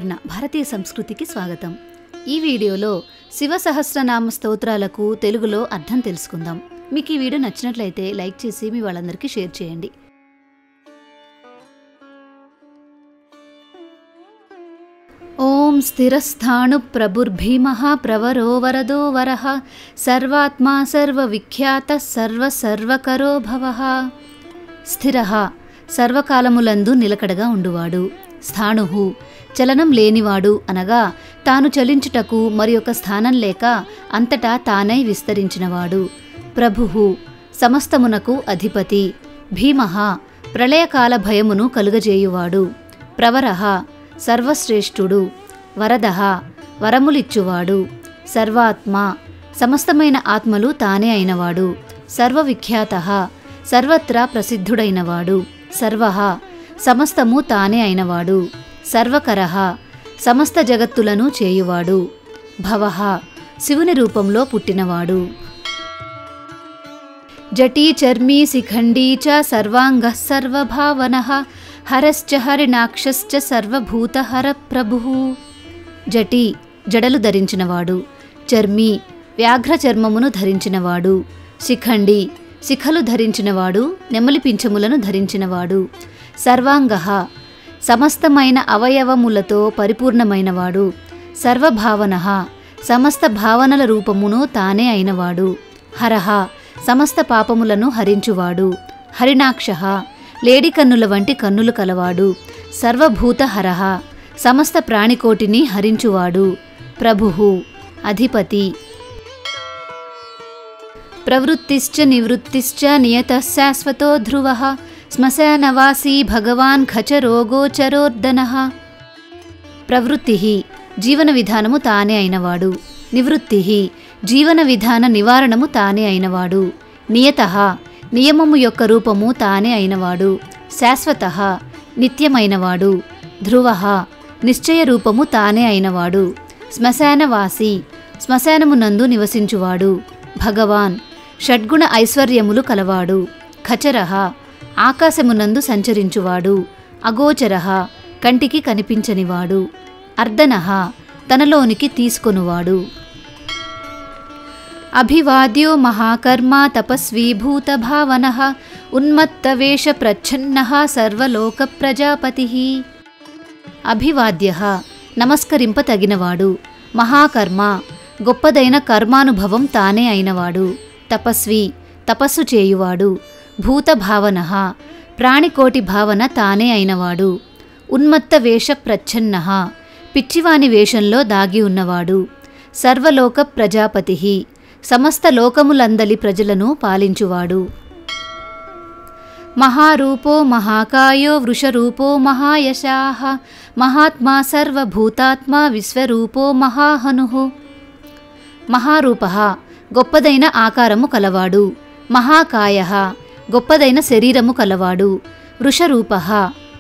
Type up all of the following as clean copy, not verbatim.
అపర్ణ భారతీయ సంస్కృతికి స్వాగతం. ఈ వీడియోలో శివ సహస్రనామ స్తోత్రాలకు తెలుగులో అర్థం తెలుసుకుందాం. మీకు ఈ వీడియో నచ్చినట్లయితే లైక్ చేసి మీ వాళ్ళందరికీ షేర్ చేయండి. ఓం స్థిరస్థాణు ప్రభుర్భీమః ప్రవరో వరదో వరః సర్వాత్మా సర్వవిఖ్యాత సర్వకరో భవః. స్థిరః సర్వకాలములందు నిలకడగా ఉండువాడు. స్థాణుః చలనం లేనివాడు అనగా తాను చలించుటకు మరి ఒక స్థానం లేక అంతటా తానై విస్తరించినవాడు. ప్రభుః సమస్తమునకు అధిపతి. భీమః ప్రళయకాల భయమును కలుగజేయువాడు. ప్రవరః సర్వశ్రేష్ఠుడు. వరదః వరములిచ్చువాడు. సర్వాత్మ సమస్తమైన ఆత్మలు తానే అయినవాడు. సర్వవిఖ్యాతః సర్వత్రా ప్రసిద్ధుడైనవాడు. సర్వః సమస్తము తానే అయినవాడు. సర్వకరః సమస్త జగత్తులను చేయువాడు. భవః శివుని రూపంలో పుట్టినవాడు. జటీ చర్మీ శిఖండీ చ సర్వాంగః సర్వభావనః హరశ్చ హరిణాక్షశ్చ సర్వభూతహర ప్రభుః. జటీ జడలు ధరించినవాడు. చర్మీ వ్యాఘ్ర చర్మమును ధరించినవాడు. శిఖండి శిఖలు ధరించినవాడు. నెమలి పింఛములను ధరించినవాడు. సర్వాంగః సమస్తమైన అవయవములతో పరిపూర్ణమైనవాడు. సర్వభావనః సమస్త భావనల రూపమును తానే అయినవాడు. హరః సమస్త పాపములను హరించువాడు. హరిణాక్షః లేడి కన్నుల వంటి కన్నులు కలవాడు. సర్వభూతహరః సమస్త ప్రాణికోటిని హరించువాడు. ప్రభుః అధిపతి. ప్రవృత్తిశ్చ నివృత్తిశ్చ నియతః శాశ్వతో ధ్రువః శ్మశానవాసీ భగవాన్ ఖచరోగోచరోర్దనః. ప్రవృత్తి జీవన విధానము తానే అయినవాడు. నివృత్తి జీవన విధాన నివారణము తానే అయినవాడు. నియతః నియమము యొక్క రూపము తానే అయినవాడు. శాశ్వతః నిత్యమైనవాడు. ధ్రువః నిశ్చయ రూపము తానే అయినవాడు. శ్మశానవాసి శ్మశానమునందు నివసించువాడు. భగవాన్ షడ్గుణ ఐశ్వర్యములు కలవాడు. ఖచరః ఆకాశమునందు సంచరించువాడు. అగోచరః కంటికి కనిపించనివాడు. అర్దనః తనలోనికి తీసుకొనువాడు. అభివాద్యో మహాకర్మ తపస్వీ భూతభావనః ఉన్మత్తవేష ప్రచ్ఛన్నః సర్వలోక ప్రజాపతిః. అభివాద్యః నమస్కరింప తగినవాడు. మహాకర్మ గొప్పదైన కర్మానుభవం తానే అయినవాడు. తపస్వి తపస్సు చేయువాడు. భూతభావనః ప్రాణికోటి భావన తానే అయినవాడు. ఉన్మత్త వేష ప్రచ్ఛన్నః పిచ్చివాని వేషంలో దాగి ఉన్నవాడు. సర్వలోక ప్రజాపతిః సమస్త లోకములందలి ప్రజలను పాలించువాడు. మహారూపో మహాకాయో వృషరూపో మహాయశాః మహాత్మా సర్వభూతాత్మా విశ్వరూపో మహాహనుః. మహారూపః గొప్పదైన ఆకారము కలవాడు. మహాకాయః గొప్పదైన శరీరము కలవాడు. వృషరూపః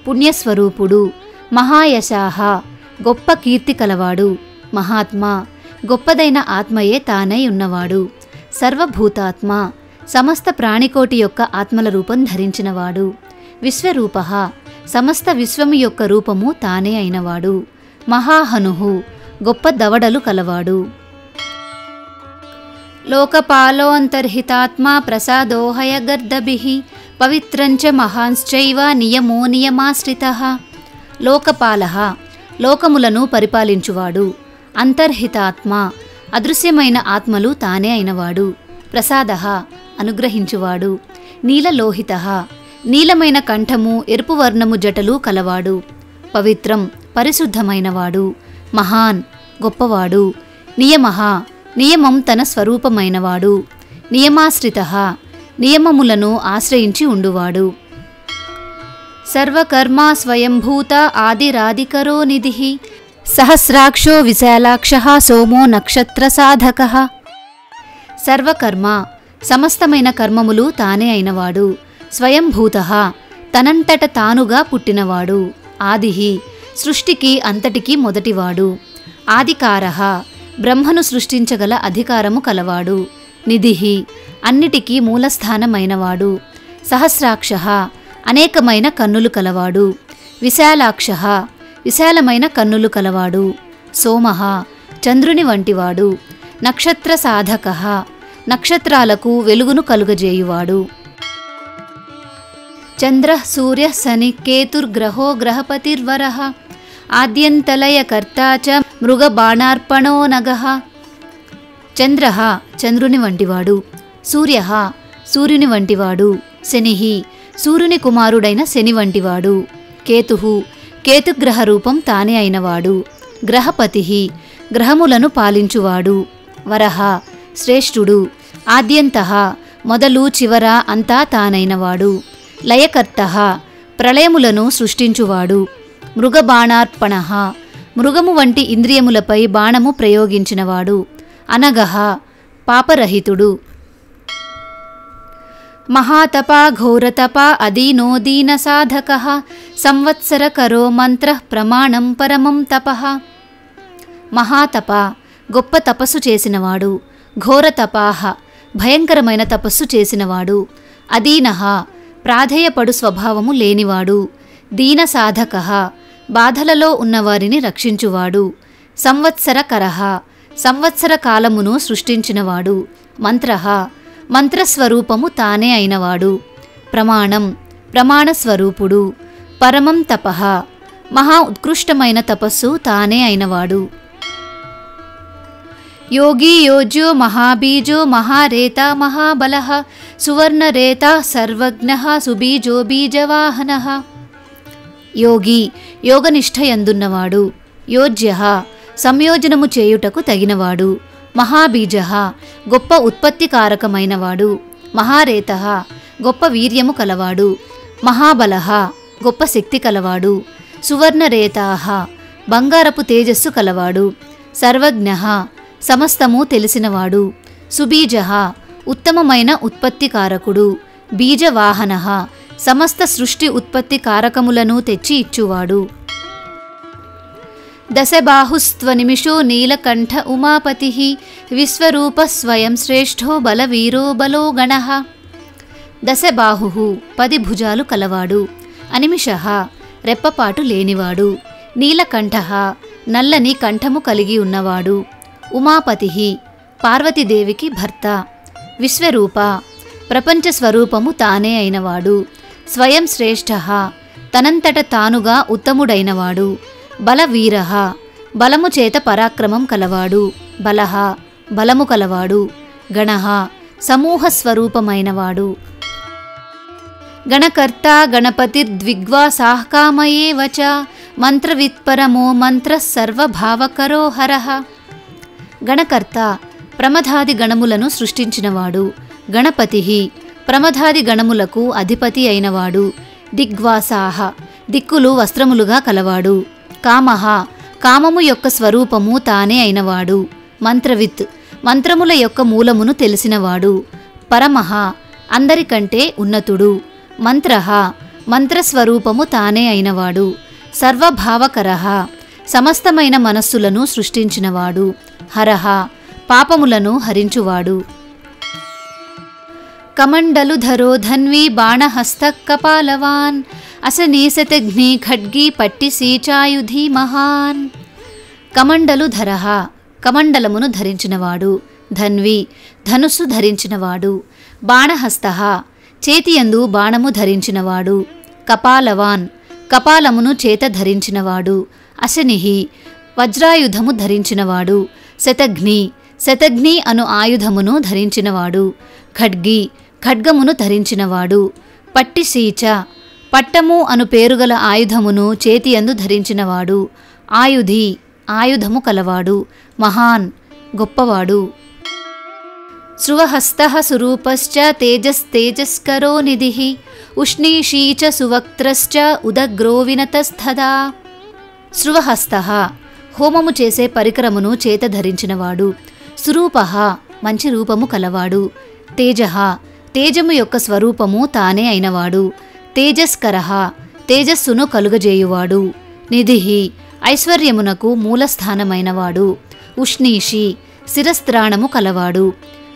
పుణ్యస్వరూపుడు. మహాయశాః గొప్ప కీర్తి కలవాడు. మహాత్మా గొప్పదైన ఆత్మయే తానై ఉన్నవాడు. సర్వభూతాత్మ సమస్త ప్రాణికోటి యొక్క ఆత్మల రూపం ధరించినవాడు. విశ్వరూపః సమస్త విశ్వము యొక్క రూపము తానే అయినవాడు. మహాహనుః గొప్ప దవడలు కలవాడు. లోకపాలోంతర్హితాత్మా ప్రసాదోహయగర్దభిః పవిత్రంచ మహాంశ్చైవ నియమో నియమాశ్రితః. లోకపాలః లోకములను పరిపాలించువాడు. అంతర్హితాత్మ అదృశ్యమైన ఆత్మలు తానే అయినవాడు. ప్రసాదః అనుగ్రహించువాడు. నీలలోహితః నీలమైన కంఠము ఎరుపు వర్ణము జటలు కలవాడు. పవిత్రం పరిశుద్ధమైనవాడు. మహాన్ గొప్పవాడు. నియమః నియమం తన స్వరూపమైనవాడు. నియమాశ్రితః నియమములను ఆశ్రయించి ఉండువాడు. సర్వకర్మా స్వయంభూత ఆదిరాదికరో నిధిః సహస్రాక్షో విశాలాక్షః సోమో నక్షత్ర సాధకః. సర్వకర్మ సమస్తమైన కర్మములు తానే అయినవాడు. స్వయంభూతః తనంతట తానుగా పుట్టినవాడు. ఆదిః సృష్టికి అంతటికీ మొదటివాడు. ఆదికారః బ్రహ్మను సృష్టించగల అధికారము కలవాడు. నిధిః అన్నిటికీ మూలస్థానమైనవాడు. సహస్రాక్షః అనేకమైన కన్నులు కలవాడు. విశాలాక్షః విశాలమైన కన్నులు కలవాడు. సోమః చంద్రుని వంటివాడు. నక్షత్ర సాధకః నక్షత్రాలకు వెలుగును కలుగజేయువాడు. చంద్రః సూర్యః శనిః కేతుర్గ్రహో గ్రహపతిర్వరః ఆద్యంతలయకర్తా చ మృగబాణార్పణో నగః. చంద్రః చంద్రుని వంటివాడు. సూర్యః సూర్యుని వంటివాడు. శనిః సూర్యుని కుమారుడైన శని వంటివాడు. కేతుః కేతుగ్రహ రూపం తానే అయినవాడు. గ్రహపతిః గ్రహములను పాలించువాడు. వరః శ్రేష్ఠుడు. ఆద్యంతః మొదలు చివర అంతా తానైనవాడు. లయకర్తః ప్రళయములను సృష్టించువాడు. మృగబాణార్పణః మృగము వంటి ఇంద్రియములపై బాణము ప్రయోగించినవాడు. అనగః పాపరహితుడు. మహాతపా ఘోరతపా అదీనోదీన సాధకః సంవత్సరకరో మంత్రః ప్రమాణం పరమం తపః. మహాతప గొప్ప తపస్సు చేసినవాడు. ఘోరతపాహ భయంకరమైన తపస్సు చేసినవాడు. అదీనః ప్రాధేయపడు స్వభావము లేనివాడు. దీన సాధకః బాధలలో ఉన్నవారిని రక్షించువాడు. సంవత్సరకరః సంవత్సర కాలమును సృష్టించినవాడు. మంత్రః మంత్రస్వరూపము తానే అయినవాడు. ప్రమాణం ప్రమాణస్వరూపుడు. పరమం తపః మహా ఉత్కృష్టమైన తపస్సు తానే అయినవాడు. యోగి యోజ్యో మహాబీజో మహారేతా మహాబలః సువర్ణరేతా సర్వజ్ఞః సుబీజో బీజవాహనః. యోగి యోగనిష్ఠయందున్నవాడు. యోజ్యః సంయోజనము చేయుటకు తగినవాడు. మహాబీజః గొప్ప ఉత్పత్తికారకమైనవాడు. మహారేతః గొప్ప వీర్యము కలవాడు. మహాబలః గొప్ప శక్తి కలవాడు. సువర్ణరేతాః బంగారపు తేజస్సు కలవాడు. సర్వజ్ఞః సమస్తము తెలిసినవాడు. సుబీజః ఉత్తమమైన ఉత్పత్తికారకుడు. బీజవాహనః సమస్త సృష్టి ఉత్పత్తి కారకములను తెచ్చి ఇచ్చువాడు. దశబాహుస్త్వనిమిషో నీలకంఠ ఉమాపతిః విశ్వరూప స్వయం శ్రేష్ఠో బలవీరో బలో గణః. దశబాహుః 10 భుజాలు కలవాడు. అనిమిషః రెప్పపాటు లేనివాడు. నీలకంఠః నల్లని కంఠము కలిగి ఉన్నవాడు. ఉమాపతిః పార్వతీదేవికి భర్త. విశ్వరూప ప్రపంచ స్వరూపము తానే అయినవాడు. స్వయం శ్రేష్ఠః తనంతట తానుగా ఉత్తముడైనవాడు. బలవీరః బలము చేత పరాక్రమం కలవాడు. బలః బలము కలవాడు. గణః సమూహ స్వరూపమైనవాడు. గణకర్త గణపతిర్ద్విగ్వాసాః కామయేవ చ మంత్రవిత్పరమో మంత్రః సర్వభావకరో హరః. గణకర్త ప్రమథాది గణములను సృష్టించినవాడు. గణపతిః ప్రమథాది గణములకు అధిపతి అయినవాడు. దిగ్వాసాః దిక్కులు వస్త్రములుగా కలవాడు. కామః కామము యొక్క స్వరూపము తానే అయినవాడు. మంత్రవిత్ మంత్రముల యొక్క మూలమును తెలిసినవాడు. పరమః అందరికంటే ఉన్నతుడు. మంత్రః మంత్రస్వరూపము తానే అయినవాడు. సర్వభావకరః సమస్తమైన మనస్సులను సృష్టించినవాడు. హరః పాపములను హరించువాడు. కమండలుధరో ధన్వీ బాణహస్త కపాలవాన్ అసనీసతఘ్ని ఖడ్గీ పట్టి సీచాయుధి మహాన్. కమండలుధరః కమండలమును ధరించినవాడు. ధన్వి ధనుస్సు ధరించినవాడు. బాణహస్తః చేతియందు బాణము ధరించినవాడు. కపాలవాన్ కపాలమును చేత ధరించినవాడు. అశనిః వజ్రాయుధము ధరించినవాడు. శతఘ్ని శతఘ్ని అను ఆయుధమును ధరించినవాడు. ఖడ్గి ఖడ్గమును ధరించినవాడు. పట్టిసీచ పట్టము అను పేరుగల ఆయుధమును చేతియందు ధరించినవాడు. ఆయుధి ఆయుధము కలవాడు. మహాన్ గొప్పవాడు. శృవహస్తః సురూపశ్చ తేజస్తేజస్కరో నిధిః ఉష్ణీషీ చ సువక్త్రశ్చ ఉదగ్రో వినతస్థదా. శృవహస్తః హోమము చేసే పరికరమును చేత ధరించినవాడు. సురూపః మంచి రూపము కలవాడు. తేజః తేజము యొక్క స్వరూపము తానే అయినవాడు. తేజస్కరః తేజస్సును కలుగజేయువాడు. నిధిః ఐశ్వర్యమునకు మూలస్థానమైనవాడు. ఉష్ణీషి శిరస్త్రాణము కలవాడు.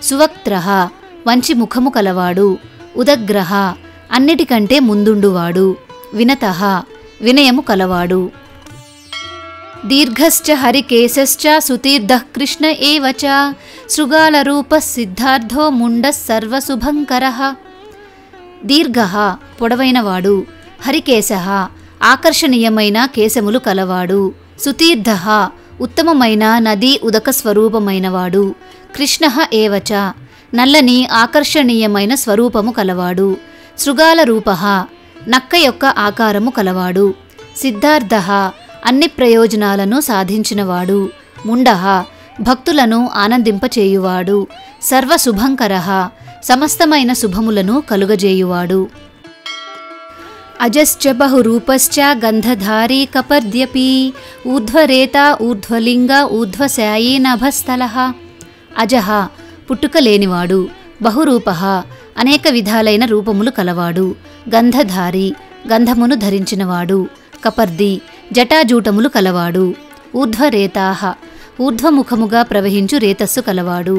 సువక్త్రః మంచి ముఖము కలవాడు. ఉదగ్రః అన్నిటికంటే ముందుండువాడు. వినతః వినయము కలవాడు. దీర్ఘశ్చ హరికేశశ్చ సుతీర్ధః కృష్ణ ఏవ చ శృగాలరూపः సిద్ధార్థో ముండః సర్వశుభంకరః. దీర్ఘః పొడవైనవాడు, హరికేశః ఆకర్షణీయమైన కేశములు కలవాడు, సుతీర్ధః ఉత్తమమైన నదీ ఉదక స్వరూపమైనవాడు, కృష్ణః ఏవ చ నల్లని ఆకర్షణీయమైన స్వరూపము కలవాడు, శృగాల రూపః నక్క యొక్క ఆకారము కలవాడు, సిద్ధార్థః అన్ని ప్రయోజనాలను సాధించినవాడు, ముండః భక్తులను ఆనందింపచేయువాడు, సర్వశుభంకరః సమస్తమైన శుభములను కలుగజేయువాడు. అజశ్చ బహురూపశ్చ గంధధారీ కపర్ద్యపి ఊర్ధ్వరేత ఊర్ధ్వలింగ ఊర్ధ్వశాయీ నభస్థలః. అజః పుట్టుక లేనివాడు, బహురూపః అనేక విధాలైన రూపములు కలవాడు, గంధధారి గంధమును ధరించినవాడు, కపర్ది జటాజూటములు కలవాడు, ఊర్ధ్వరేతాః ఊర్ధ్వముఖముగా ప్రవహించు రేతస్సు కలవాడు,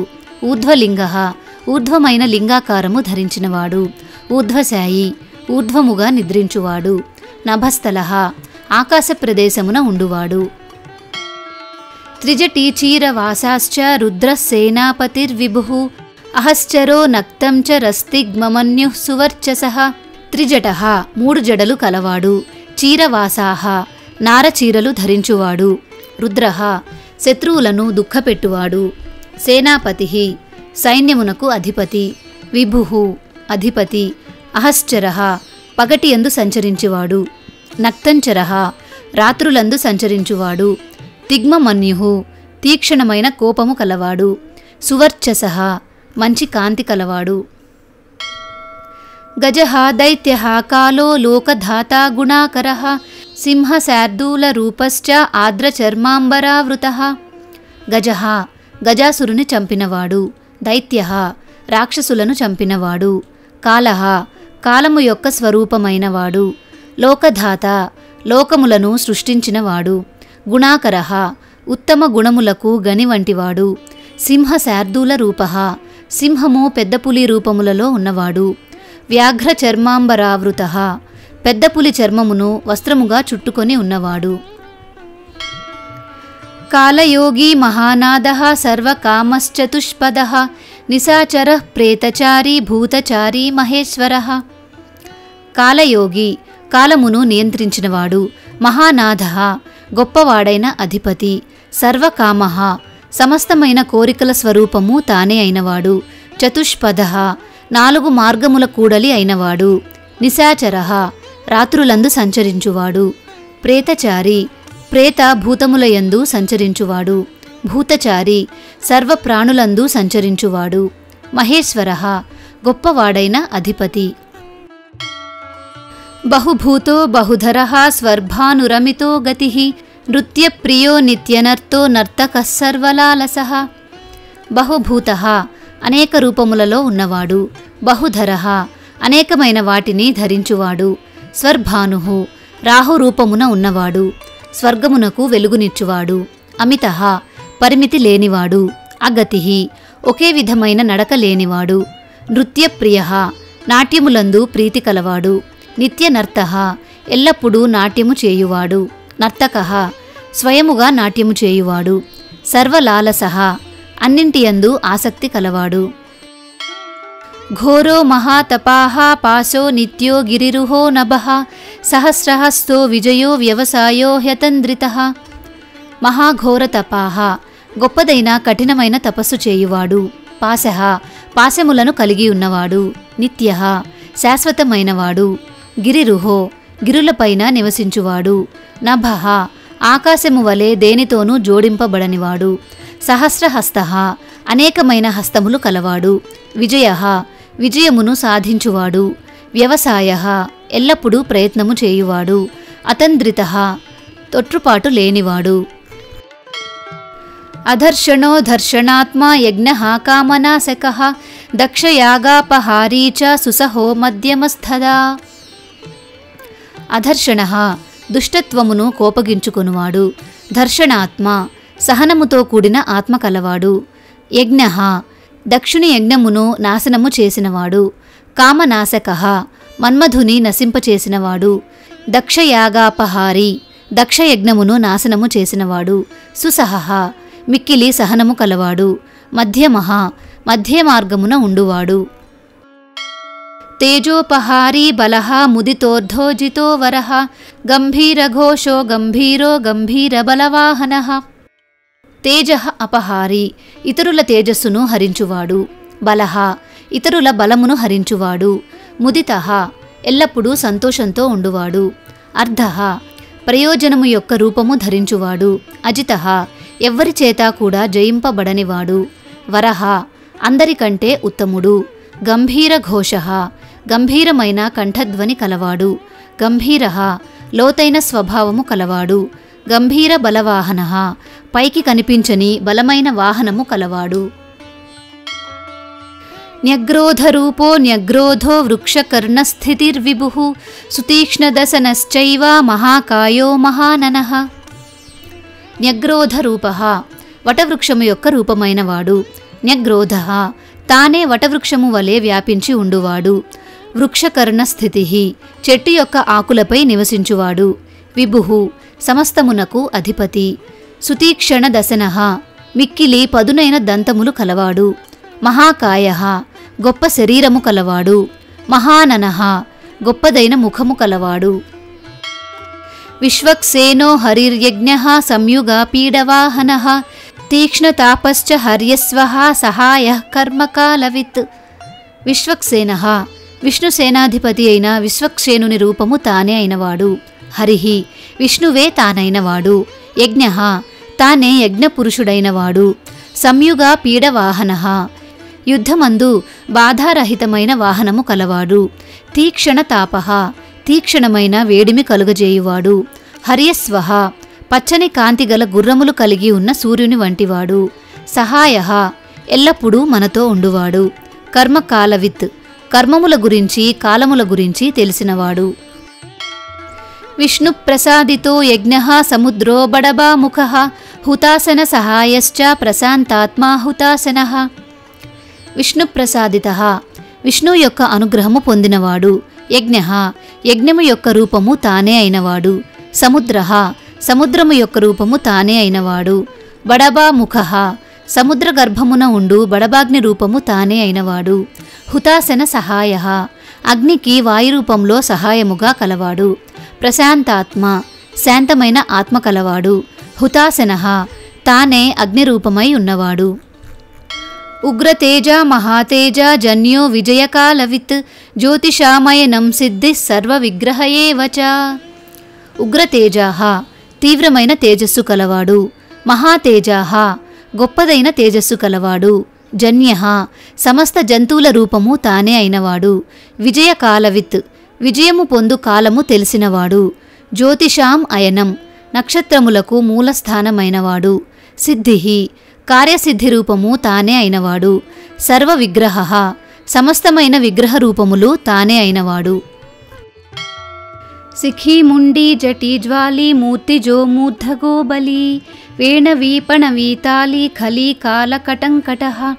ఊర్ధ్వలింగః ఊర్ధ్వమైన లింగాకారము ధరించినవాడు, ఊర్ధ్వశాయి ఊర్ధ్వముగా నిద్రించువాడు, నభస్థలః ఆకాశ ప్రదేశమున ఉండువాడు. త్రిజటీచీరవాసాశ్చ రుద్రసేనాపతిర్విభుః అహశ్చరో నక్తం చ రస్తిగ్మమన్యుః సువర్చసః. త్రిజటః మూడు జడలు కలవాడు, చీరవాసాః నారచీరలు ధరించువాడు, రుద్రః శత్రువులను దుఃఖపెట్టువాడు, సేనాపతిః సైన్యమునకు అధిపతి, విభుః అధిపతి, అహశ్చరః పగటియందు సంచరించువాడు, నక్తంచరః రాత్రులందు సంచరించువాడు, తిగ్మమన్యుః తీక్షణమైన కోపము కలవాడు, సువర్చసః మంచి కాంతి కలవాడు. గజః దైత్యః కాలో లోకధాతా గుణాకరః సింహశార్దూలరూపశ్చ ఆర్ద్రచర్మాంబరావృతః. గజః గజాసురుని చంపినవాడు, దైత్యః రాక్షసులను చంపినవాడు, కాలః కాలము యొక్క స్వరూపమైనవాడు, లోకధాత లోకములను సృష్టించినవాడు, గుణాకరః ఉత్తమ గుణములకు గని వంటివాడు, సింహశార్దూల రూపః సింహము పెద్ద పులి రూపములలో ఉన్నవాడు, వ్యాఘ్ర చర్మాంబరావృతః పెద్ద పులి చర్మమును వస్త్రముగా చుట్టుకొని ఉన్నవాడు. కాలయోగి మహానాదః సర్వకామశ్చతుష్పదః నిశాచరః ప్రేతచారీ భూతచారీ మహేశ్వరః. కాలయోగి కాలమును నియంత్రించినవాడు, మహానాథః గొప్పవాడైన అధిపతి, సర్వకామః సమస్తమైన కోరికల స్వరూపము తానే అయినవాడు, చతుష్పదః నాలుగు మార్గముల కూడలి అయినవాడు, నిశాచరః రాత్రులందు సంచరించువాడు, ప్రేతచారి ప్రేత భూతములయందు సంచరించువాడు, భూతచారి సర్వప్రాణులందు సంచరించువాడు, మహేశ్వరః గొప్పవాడైన అధిపతి. బహుభూతో బహుధరః స్వర్భానురమితో గతిః నృత్యప్రియో నిత్యనర్తో నర్తకః సర్వలాలసః. బహుభూతః అనేక రూపములలో ఉన్నవాడు, బహుధరః అనేకమైన వాటిని ధరించువాడు, స్వర్భానుః రాహురూపమున ఉన్నవాడు, స్వర్గమునకు వెలుగునిచ్చువాడు, అమితః పరిమితి లేనివాడు, అగతిః ఒకే విధమైన నడక లేనివాడు, నృత్యప్రియః నాట్యములందు ప్రీతి కలవాడు, నిత్యనర్తః ఎల్లప్పుడూ నాట్యము చేయువాడు, నర్తకః స్వయముగా నాట్యము చేయువాడు, సర్వలాలసః అన్నింటియందు ఆసక్తి కలవాడు. ఘోరో మహాతపాః పాశో నిత్యో గిరిరుహో నభః సహస్రహస్తో విజయో వ్యవసాయో హ్యతంద్రితః. మహాఘోర తపాః గొప్పదైన కఠినమైన తపస్సు చేయువాడు, పాశః పాశములను కలిగి ఉన్నవాడు, నిత్యః శాశ్వతమైనవాడు, గిరిరుహో గిరులపైన నివసించువాడు, నభః ఆకాశము వలె దేనితోనూ జోడింపబడనివాడు, సహస్రహస్తః అనేకమైన హస్తములు కలవాడు, విజయః విజయమును సాధించువాడు, వ్యవసాయః ఎల్లప్పుడూ ప్రయత్నము చేయువాడు, అతంద్రితః తొట్రుపాటు లేనివాడు. అధర్షణో ధర్షణాత్మా యజ్ఞః కామనాశకః దక్షయాగాపహారీ చ సుసహో మధ్యమస్థదా. అధర్షణః దుష్టత్వమును కోపగించుకొనువాడు, ధర్షణాత్మ సహనముతో కూడిన ఆత్మ కలవాడు, యజ్ఞః దక్షుని యజ్ఞమును నాశనము చేసినవాడు, కామనాశకః మన్మధుని నశింపచేసినవాడు, దక్షయాగాపహారి దక్షయజ్ఞమును నాశనము చేసినవాడు. సుసహః మిక్కిలి సహనము కలవాడు. మధ్యమః మధ్య మార్గమున ఉండువాడు. తేజోపహారీ బలః ముదితోర్ధోజితో వరః గంభీరఘోషో గంభీరో గంభీరబలవాహనః. తేజః అపహారీ ఇతరుల తేజస్సును హరించువాడు. బలః ఇతరుల బలమును హరించువాడు. ముదితః ఎల్లప్పుడూ సంతోషంతో ఉండువాడు. అర్ధః ప్రయోజనము యొక్క రూపము ధరించువాడు. అజితః ఎవ్వరి చేత కూడా జయింపబడనివాడు. వరః అందరికంటే ఉత్తముడు. గంభీర ఘోషః గంభీరమైన కంఠధ్వని కలవాడు. గంభీరః లోతైన స్వభావము కలవాడు. గంభీర బలవాహనః పైకి కనిపించని బలమైన వాహనము కలవాడు. న్యగ్రోధరూపో న్యగ్రోధో వృక్షకర్ణస్థితిర్విభుః సుతీక్ష్ణదసనశ్చైవ మహాకాయో మహాననః. న్యగ్రోధరూపః వటవృక్షము యొక్క రూపమైనవాడు. న్యగ్రోధః తానే వటవృక్షము వలె వ్యాపించి ఉండువాడు. వృక్షకర్ణస్థితిః చెట్టు యొక్క ఆకులపై నివసించువాడు. విభుః సమస్తమునకు అధిపతి. సుతీక్షణ దశనః మిక్కిలి పదునైన దంతములు కలవాడు. మహాకాయః గొప్ప శరీరము కలవాడు. మహాననః గొప్పదైన ముఖము కలవాడు. విశ్వక్సేనో హరిర్యజ్ఞః సంయుగా పీడవాహనః తీక్ష్ణతాపశ్చ హర్యస్వః సహాయః కర్మకాలవిత్. విశ్వక్సేనః విష్ణుసేనాధిపతి అయిన విశ్వక్సేనుని రూపము తానే అయినవాడు. హరిః విష్ణువే తానైనవాడు. యజ్ఞః తానే యజ్ఞపురుషుడైనవాడు. సంయుగా పీడవాహనః యుద్ధమందు బాధారహితమైన వాహనము కలవాడు. తీక్షణతాపః తీక్షణమైన వేడిమి కలుగజేయువాడు. హర్యస్వః పచ్చని కాంతిగల గుర్రములు కలిగి ఉన్న సూర్యుని వంటివాడు. సహాయః ఎల్లప్పుడూ మనతో ఉండువాడు. కర్మకాలవిత్ కర్మముల గురించి కాలముల గురించి తెలిసినవాడు. విష్ణుప్రసాదితో యజ్ఞః సముద్రో బడబాముఖః హుతాసన సహాయశ్చ ప్రశాంతాత్మా హుతాసనః. విష్ణుప్రసాదితః విష్ణు యొక్క అనుగ్రహము పొందినవాడు. యజ్ఞః యజ్ఞము యొక్క రూపము తానే అయినవాడు. సముద్రః సముద్రము యొక్క రూపము తానే అయినవాడు. బడబాముఖః సముద్ర గర్భమున ఉండు బడబాగ్ని రూపము తానే అయినవాడు. హుతాసన సహాయః అగ్నికి వాయురూపంలో సహాయముగా కలవాడు. ప్రశాంతాత్మ శాంతమైన ఆత్మ కలవాడు. హుతాసనః తానే అగ్నిరూపమై ఉన్నవాడు. ఉగ్రతేజ మహాతేజ జన్యో విజయకాలవిత్ జ్యోతిషామయనం సిద్ధి సర్వ విగ్రహ ఏవ చ. ఉగ్రతేజాః తీవ్రమైన తేజస్సు కలవాడు. మహాతేజాః గొప్పదైన తేజస్సు కలవాడు. జన్యః సమస్త జంతువుల రూపము తానే అయినవాడు. విజయకాలవిత్ విజయము పొందు కాలము తెలిసినవాడు. జ్యోతిషాం అయనం నక్షత్రములకు మూలస్థానమైనవాడు. సిద్ధిః కార్యసిద్ధి రూపము తానే అయినవాడు. సర్వ విగ్రహః సమస్తమైన విగ్రహ రూపములు తానే అయినవాడు. శిఖీముండీ జటీ జ్వాలీ మూర్తిజో మూర్ధగో బలి వేణవీపణవీతాళి ఖలీ కాలకటంకటః.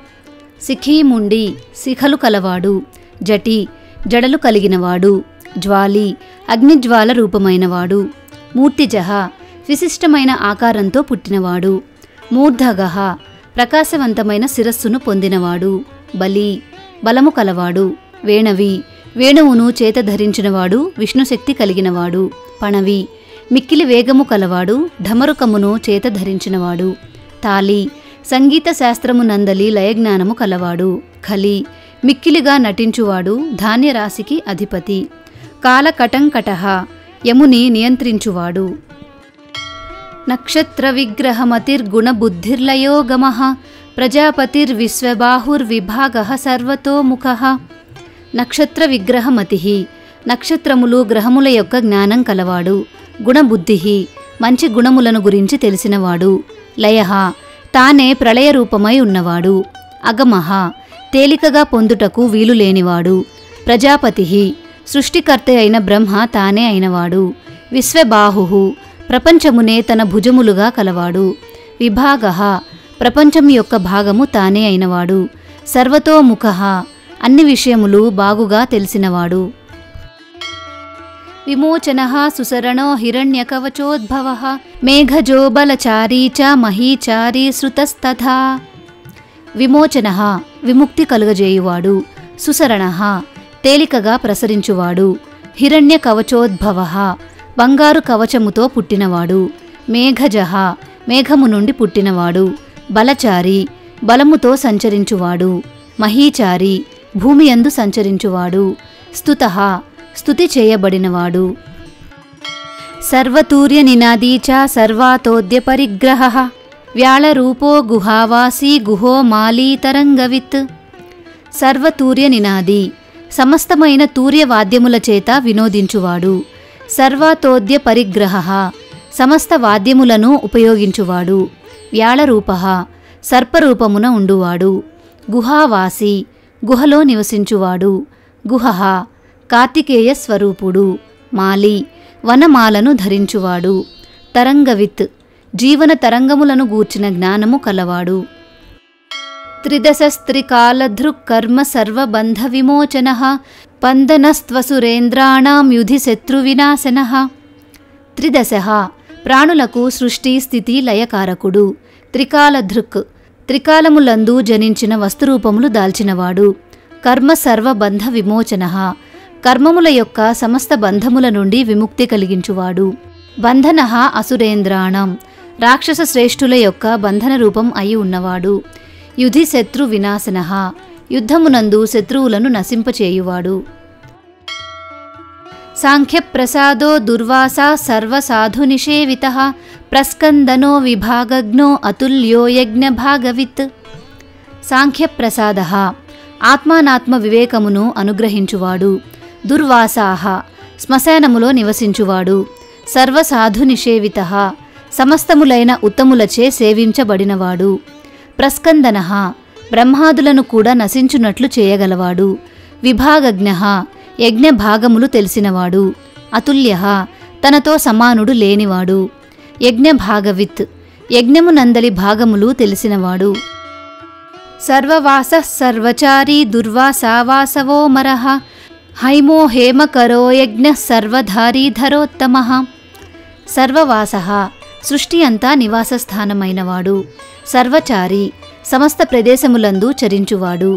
శిఖీముండి శిఖలు కలవాడు. జటి జడలు కలిగినవాడు. జ్వాలి అగ్నిజ్వాల రూపమైనవాడు. మూర్తిజః విశిష్టమైన ఆకారంతో పుట్టినవాడు. మూర్ధగః ప్రకాశవంతమైన శిరస్సును పొందినవాడు. బలి బలము కలవాడు. వేణవి వేణువును చేత ధరించినవాడు. విష్ణుశక్తి కలిగినవాడు. పణవి మిక్కిలి వేగము కలవాడు. ఢమరుకమును చేత ధరించినవాడు. తాలి సంగీత శాస్త్రమునందలి లయజ్ఞానము కలవాడు. ఖలి మిక్కిలిగా నటించువాడు. ధాన్యరాశికి అధిపతి. కాలకటంకటః యముని నియంత్రించువాడు. నక్షత్ర విగ్రహమతిర్గుణబుద్ధిర్లయోగమః ప్రజాపతిర్విశ్వబాహుర్విభాగః సర్వతోముఖః. నక్షత్ర విగ్రహమతిః నక్షత్రములు గ్రహముల యొక్క జ్ఞానం కలవాడు. గుణబుద్ధిః మంచి గుణములను గురించి తెలిసినవాడు. లయః తానే ప్రళయ రూపమై ఉన్నవాడు. అగమః తేలికగా పొందుటకు వీలు లేనివాడు. ప్రజాపతిః సృష్టికర్త అయిన బ్రహ్మ తానే అయినవాడు. విశ్వబాహుః ప్రపంచమునే తన భుజములుగా కలవాడు. విభాగః ప్రపంచం యొక్క భాగము తానే అయినవాడు. సర్వతోముఖః అన్ని విషయములు బాగుగా తెలిసినవాడు. విమోచనః సుసరణో హిరణ్యకవచోద్భవః మేఘజో బలచారీ చ మహీచారీ శృతస్తథా. విమోచనః విముక్తి కలుగజేయువాడు, సుసరణః తేలికగా ప్రసరించువాడు, హిరణ్య కవచోద్భవః బంగారు కవచముతో పుట్టినవాడు, మేఘజః మేఘము నుండి పుట్టినవాడు, బలచారి బలముతో సంచరించువాడు, మహీచారి భూమియందు సంచరించువాడు, స్తుతః స్తుతి చేయబడినవాడు. సర్వతూర్య నినాదీ చ సర్వాతోద్య పరిగ్రహః వ్యాళరూపో గుహావాసీ గుహో మాలీ తరంగవిత్. సర్వతూర్య నినాది సమస్తమైన తూర్యవాద్యముల చేత వినోదించువాడు, సర్వాతోద్య పరిగ్రహః సమస్త వాద్యములను ఉపయోగించువాడు, వ్యాళరూపః సర్పరూపమున ఉండువాడు, గుహావాసి గుహలో నివసించువాడు, గుహః కార్తికేయ స్వరూపుడు, మాలి వనమాలను ధరించువాడు, తరంగవిత్ జీవన తరంగములను గూర్చిన జ్ఞానము కలవాడు. త్రిదశస్త్రికాలధృక్కర్మ సర్వబంధ విమోచనః పందనస్త్వసురేంద్రాణాం యుధి శత్రువినాశనః. త్రిదశః ప్రాణులకు సృష్టి స్థితి లయకారకుడు, త్రికాలధృక్ త్రికాలములందు జనించిన వస్తురూపములు దాల్చినవాడు, కర్మ సర్వబంధ విమోచనః కర్మముల యొక్క సమస్త బంధముల నుండి విముక్తి కలిగించువాడు, బంధనః అసురేంద్రాణం రాక్షస శ్రేష్ఠుల యొక్క బంధన రూపం అయి ఉన్నవాడు, యుధి శత్రు వినాశనః యుద్ధమునందు శత్రువులను నశింపచేయువాడు. సాంఖ్యప్రసాదో దుర్వాసా సర్వసాధునిషేవితః ప్రస్కందనో విభాగజ్ఞో అతుల్యో యజ్ఞభాగవిత్. సాంఖ్యప్రసాదః ఆత్మానాత్మ వివేకమును అనుగ్రహించువాడు, దుర్వాసాః శ్మశానములో నివసించువాడు, సర్వసాధునిషేవితః సమస్తములైన ఉత్తములచే సేవించబడినవాడు, ప్రస్కందనః బ్రహ్మాదులను కూడా నశించునట్లు చేయగలవాడు, విభాగజ్ఞః యజ్ఞభాగములు తెలిసినవాడు, అతుల్యః తనతో సమానుడు లేనివాడు, యజ్ఞభాగవిత్ యజ్ఞమునందలి భాగములు తెలిసినవాడు. సర్వవాసః సర్వచారీ దుర్వాసావాసవో మరః హైమో హేమకరో యజ్ఞః సర్వధారీధరోత్తమః. సర్వవాసః సృష్టి అంతా నివాసస్థానమైనవాడు, సర్వచారి సమస్త ప్రదేశములందు చరించువాడు,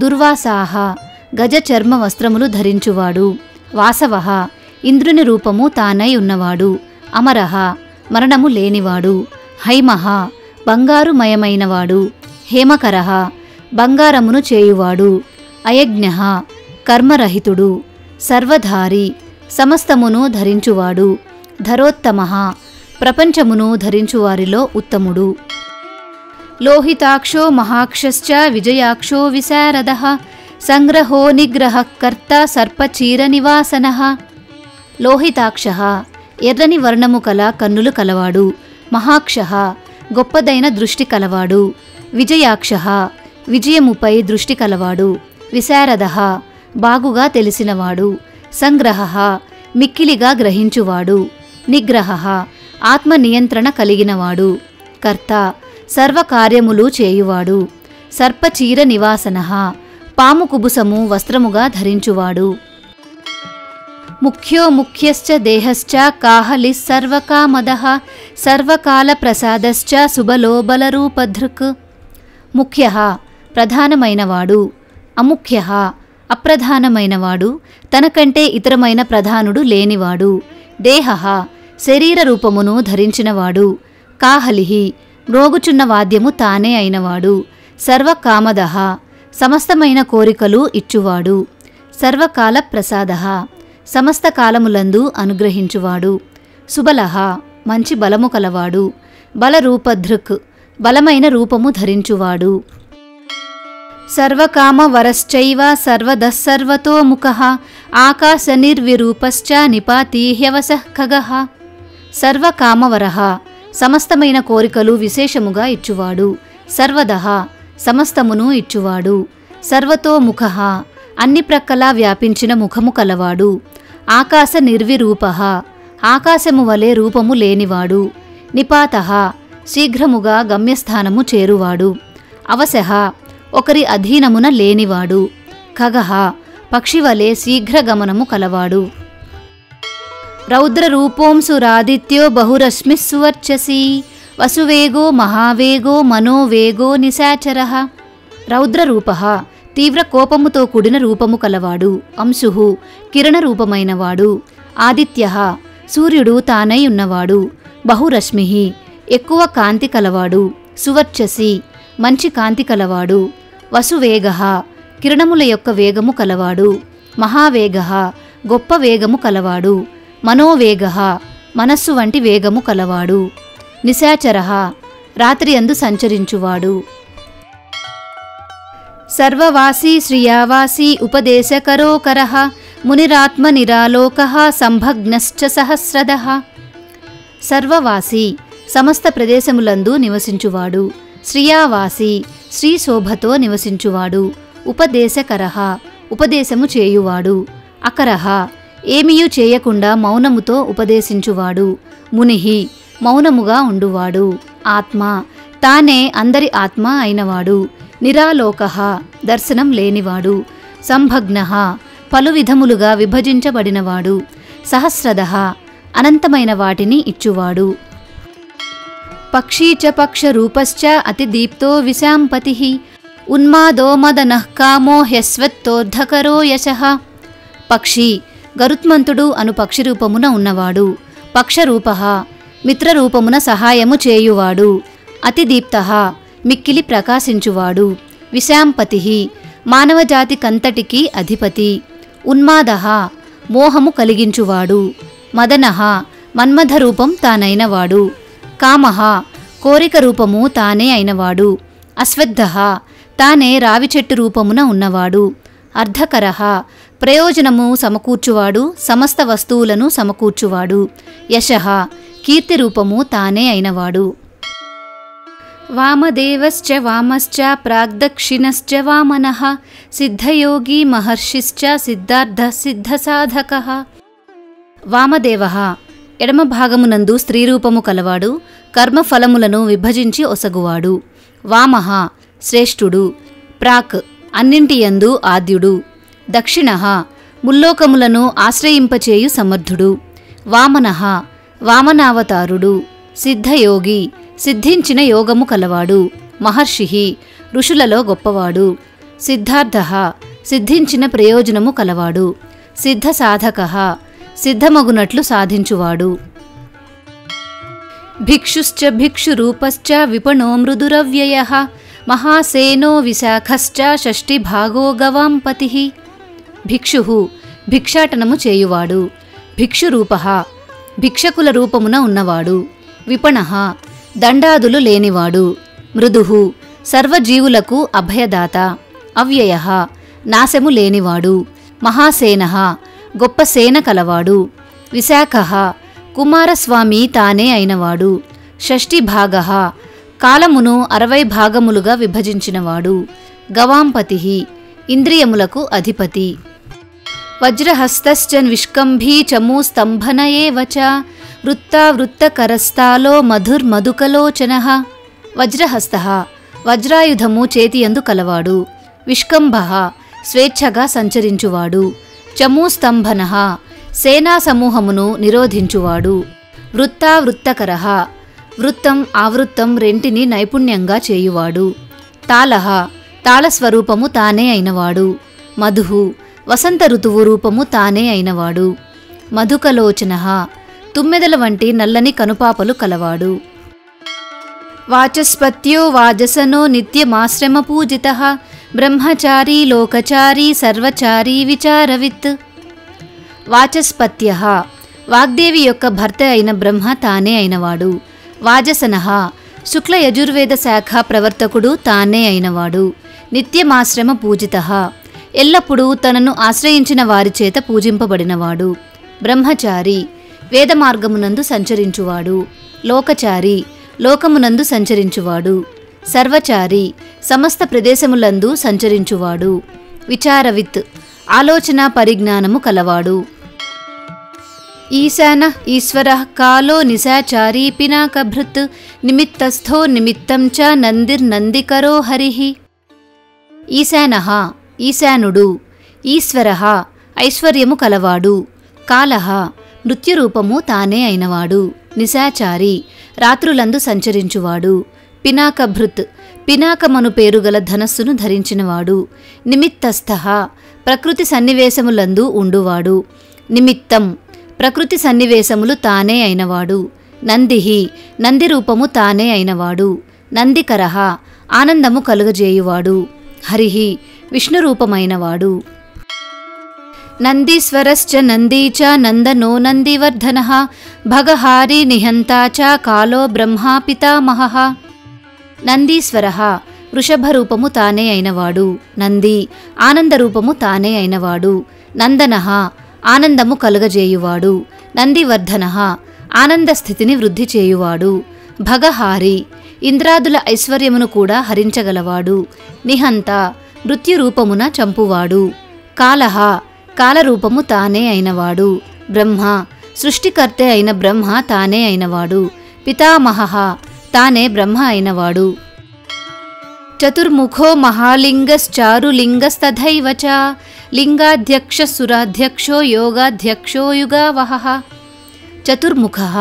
దుర్వాసాః గజ చర్మ వస్త్రములు ధరించువాడు, వాసవః ఇంద్రుని రూపము తానై ఉన్నవాడు, అమరః మరణము లేనివాడు, హైమః బంగారుమయమైనవాడు, హేమకరః బంగారమును చేయువాడు, అయజ్ఞః కర్మరహితుడు, సర్వధారి సమస్తమును ధరించువాడు, ధరోత్తమః ప్రపంచమును ధరించువారిలో ఉత్తముడు. లోహితాక్షో మహాక్షశ్చ విజయాక్షో విశారదః సంగ్రహో నిగ్రహః కర్త సర్పచీర నివాసనః. లోహితాక్షః ఎర్రని వర్ణము కల కన్నులు కలవాడు, మహాక్షః గొప్పదైన దృష్టి కలవాడు, విజయాక్షః విజయముపై దృష్టి కలవాడు, విశారదః బాగుగా తెలిసినవాడు, సంగ్రహః మిక్కిలిగా గ్రహించువాడు, నిగ్రహః ఆత్మ నియంత్రణ కలిగినవాడు, కర్త సర్వకార్యములు చేయువాడు, సర్పచీర నివాసనః పాము కుబుసము వస్త్రముగా ధరించువాడు. ముఖ్యో ముఖ్యశ్చ దేహశ్చ కాహలిః సర్వకామదః సర్వకాల ప్రసాదశ్చ సుబలో బలరూపధృక్. ముఖ్యః ప్రధానమైనవాడు, అముఖ్యః అప్రధానమైనవాడు, తనకంటే ఇతరమైన ప్రధానుడు లేనివాడు, దేహః శరీర రూపమును ధరించినవాడు, కాహలిః మ్రోగుచున్న వాద్యము తానే అయినవాడు, సర్వకామదః సమస్తమైన కోరికలు ఇచ్చువాడు, సర్వకాల ప్రసాదః సమస్త కాలములందు అనుగ్రహించువాడు, సుబలః మంచి బలము కలవాడు, బలరూపధృక్ బలమైన రూపము ధరించువాడు. సర్వకామవరశ్చైవ సర్వదఃసర్వతోముఖః ఆకాశనిర్విరూపశ్చ నిపాతీహ్యవసః ఖగః. సర్వకామవరః సమస్తమైన కోరికలు విశేషముగా ఇచ్చువాడు, సర్వదః సమస్తమును ఇచ్చువాడు, సర్వతోముఖః అన్ని ప్రక్కలా వ్యాపించిన ముఖము కలవాడు, ఆకాశ నిర్విరూపః ఆకాశము వలె రూపము లేనివాడు, నిపాతః శీఘ్రముగా గమ్యస్థానము చేరువాడు, అవశః ఒకరి అధీనమున లేనివాడు, ఖగః పక్షివలే శీఘ్రగమనము కలవాడు. రౌద్రరూపోంసురాదిత్యో బహురశ్మిః సువర్చసి వసువేగో మహావేగో మనోవేగో నిశాచరః. రౌద్రరూపః తీవ్ర కోపముతో కూడిన రూపము కలవాడు. అంశుః కిరణ రూపమైనవాడు. ఆదిత్యః సూర్యుడు తానై ఉన్నవాడు. బహురశ్మిః ఎక్కువ కాంతి కలవాడు. సువర్చసి మంచి కాంతి కలవాడు. వసువేగః కిరణముల యొక్క వేగము కలవాడు. మహావేగః గొప్ప వేగము కలవాడు. మనోవేగః మనస్సు వంటి వేగము కలవాడు. నిశాచరః రాత్రి యందు సంచరించువాడు. సర్వవాసీ శ్రియావాసీ ఉపదేశకరోకరః మునిరాత్మ నిరాలోకః సంభగ్నశ్చ సహస్రదః. సర్వవాసీ సమస్త ప్రదేశములందు నివసించువాడు. శ్రియావాసీ శ్రీశోభతో నివసించువాడు. ఉపదేశకరః ఉపదేశము చేయువాడు. అకరః ఏమియూ చేయకుండా మౌనముతో ఉపదేశించువాడు. మునిః మౌనముగా ఉండువాడు. ఆత్మ తానే అందరి ఆత్మ అయినవాడు. నిరాలోకః దర్శనం లేనివాడు. సంభగ్నః పలు విధములుగా విభజించబడినవాడు. సహస్రదః అనంతమైన వాటిని ఇచ్చువాడు. పక్షీ చ పక్షరూపశ్చ అతిదీప్తో విశాంపతిః ఉన్మాదో మదనః కామో హ్యస్వత్తోర్ధకరో యశః. పక్షి గరుత్మంతుడు అను పక్షి రూపమున ఉన్నవాడు. పక్షరూపః మిత్రరూపమున సహాయము చేయువాడు. అతిదీప్తః మిక్కిలి ప్రకాశించువాడు. విశాంపతిః మానవజాతికంతటికి అధిపతి. ఉన్మాదః మోహము కలిగించువాడు. మదనః మన్మథ రూపం తానైనవాడు. కామః కోరిక రూపము తానే అయినవాడు. అశ్వత్థః తానే రావి చెట్టు రూపమున ఉన్నవాడు. అర్ధకరః ప్రయోజనము సమకూర్చువాడు. సమస్త వస్తువులను సమకూర్చువాడు. యశః కీర్తి రూపము తానే అయినవాడు. వామదేవశ్చ వామశ్చ ప్రాగ్దక్షిణశ్చ వామనః సిద్ధయోగి మహర్షిశ్చ సిద్ధార్థ సిద్ధసాధకః. వామదేవః ఎడమ భాగమునందు స్త్రీరూపము కలవాడు. కర్మఫలములను విభజించి ఒసగువాడు. వామః శ్రేష్ఠుడు. ప్రాక్ అన్నింటియందు ఆద్యుడు. దక్షిణః ముల్లోకములను ఆశ్రయింపచేయు సమర్థుడు. వామనః వామనావతారుడు. సిద్ధయోగి సిద్ధించిన యోగము కలవాడు. మహర్షిః ఋషులలో గొప్పవాడు. సిద్ధార్థః సిద్ధించిన ప్రయోజనము కలవాడు. సిద్ధసాధకః సిద్ధమగునట్లు సాధించువాడు. భిక్షుశ్చ భిక్షురూపశ్చ విపణో మృదురవ్యయః మహాసేనో విశాఖశ్చ షష్ఠిభాగో గవాంపతిః. భిక్షుః భిక్షాటనము చేయువాడు. భిక్షురూపః భిక్షకుల రూపమున ఉన్నవాడు. విపణః దండాదులు లేనివాడు. మృదుః సర్వజీవులకు అభయదాత. అవ్యయః నాశము లేనివాడు. మహాసేనః గొప్ప సేన కలవాడు. విశాఖః కుమారస్వామి తానే అయినవాడు. షష్ఠిభాగః కాలమును 60 భాగములుగా విభజించినవాడు. గవాంపతిః ఇంద్రియములకు అధిపతి. వజ్రహస్తశ్చ విష్కంభీ చమూస్తంభన ఏవ చ వృత్తావృత్తకరస్థాలో మధుర్మధుకలోచనః. వజ్రహస్తః వజ్రాయుధము చేతియందు కలవాడు. విష్కంభః స్వేచ్ఛగా సంచరించువాడు. చమూస్తంభనః సేనా సమూహమును నిరోధించువాడు. వృత్తావృత్తకరః వృత్తం ఆవృత్తం రెంటిని నైపుణ్యంగా చేయువాడు. తాళః తాళస్వరూపము తానే అయినవాడు. మధుః వసంత ఋతువు రూపము తానే అయినవాడు. మధుకలోచనః తుమ్మెదల వంటి నల్లని కనుపాపలు కలవాడు. వాచస్పత్యో వాజసనో నిత్యమాశ్రమ పూజితః బ్రహ్మచారీ లోకచారీ సర్వచారీ విచారవిత్. వాచస్పత్యః వాగ్దేవి యొక్క భర్త అయిన బ్రహ్మ తానే అయినవాడు. వాజసనః శుక్ల యజుర్వేద శాఖ ప్రవర్తకుడు తానే అయినవాడు. నిత్యమాశ్రమ పూజితః ఎల్లప్పుడూ తనను ఆశ్రయించిన వారి చేత పూజింపబడినవాడు. బ్రహ్మచారి వేద మార్గమునందు సంచరించువాడు. లోకచారి లోకమునందు సంచరించువాడు. సర్వచారి సమస్త ప్రదేశములందు సంచరించువాడు. విచారవిత్ ఆలోచన పరిజ్ఞానము కలవాడు. ఈశాన ఈశ్వర కాలో నిశాచారీ పినాకభృత్ నిమిత్తస్థో నిమిత్తం చ నందిర్నందికరో హరిః. ఈశానః ఈశానుడు. ఈశ్వరః ఐశ్వర్యము కలవాడు. కాలః నృత్యరూపము తానే అయినవాడు. నిశాచారి రాత్రులందు సంచరించువాడు. పినాకభృత్ పినాకమను పేరుగల ధనస్సును ధరించినవాడు. నిమిత్తస్థః ప్రకృతి సన్నివేశములందు ఉండువాడు. నిమిత్తం ప్రకృతి సన్నివేశములు తానే అయినవాడు. నందిః నంది రూపము తానే అయినవాడు. నందికరః ఆనందము కలుగజేయువాడు. హరిః విష్ణు రూపమైనవాడు. నందీశ్వరశ్చ నందీ చ నందనో నందివర్ధనః భగహారి నిహంతా చ కాలో బ్రహ్మా పితామహః. నందీశ్వరః వృషభరూపము తానే అయినవాడు. నంది ఆనందరూపము తానే అయినవాడు. నందనః ఆనందము కలుగజేయువాడు. నందివర్ధనః ఆనందస్థితిని వృద్ధి చేయువాడు. భగహారి ఇంద్రాదుల ఐశ్వర్యమును కూడా హరించగలవాడు. నిహంత మృత్యురూపమున చంపువాడు. కాలః కాలరూపము తానే అయినవాడు. బ్రహ్మ సృష్టికర్తే అయిన బ్రహ్మ తానే అయినవాడు. పితామహః తానే బ్రహ్మ అయినవాడు. చతుర్ముఖో మహాలింగశ్చారులింగస్తథైవ చ లింగాధ్యక్ష సురాధ్యక్షో యోగాధ్యక్షో యుగావహః. చతుర్ముఖః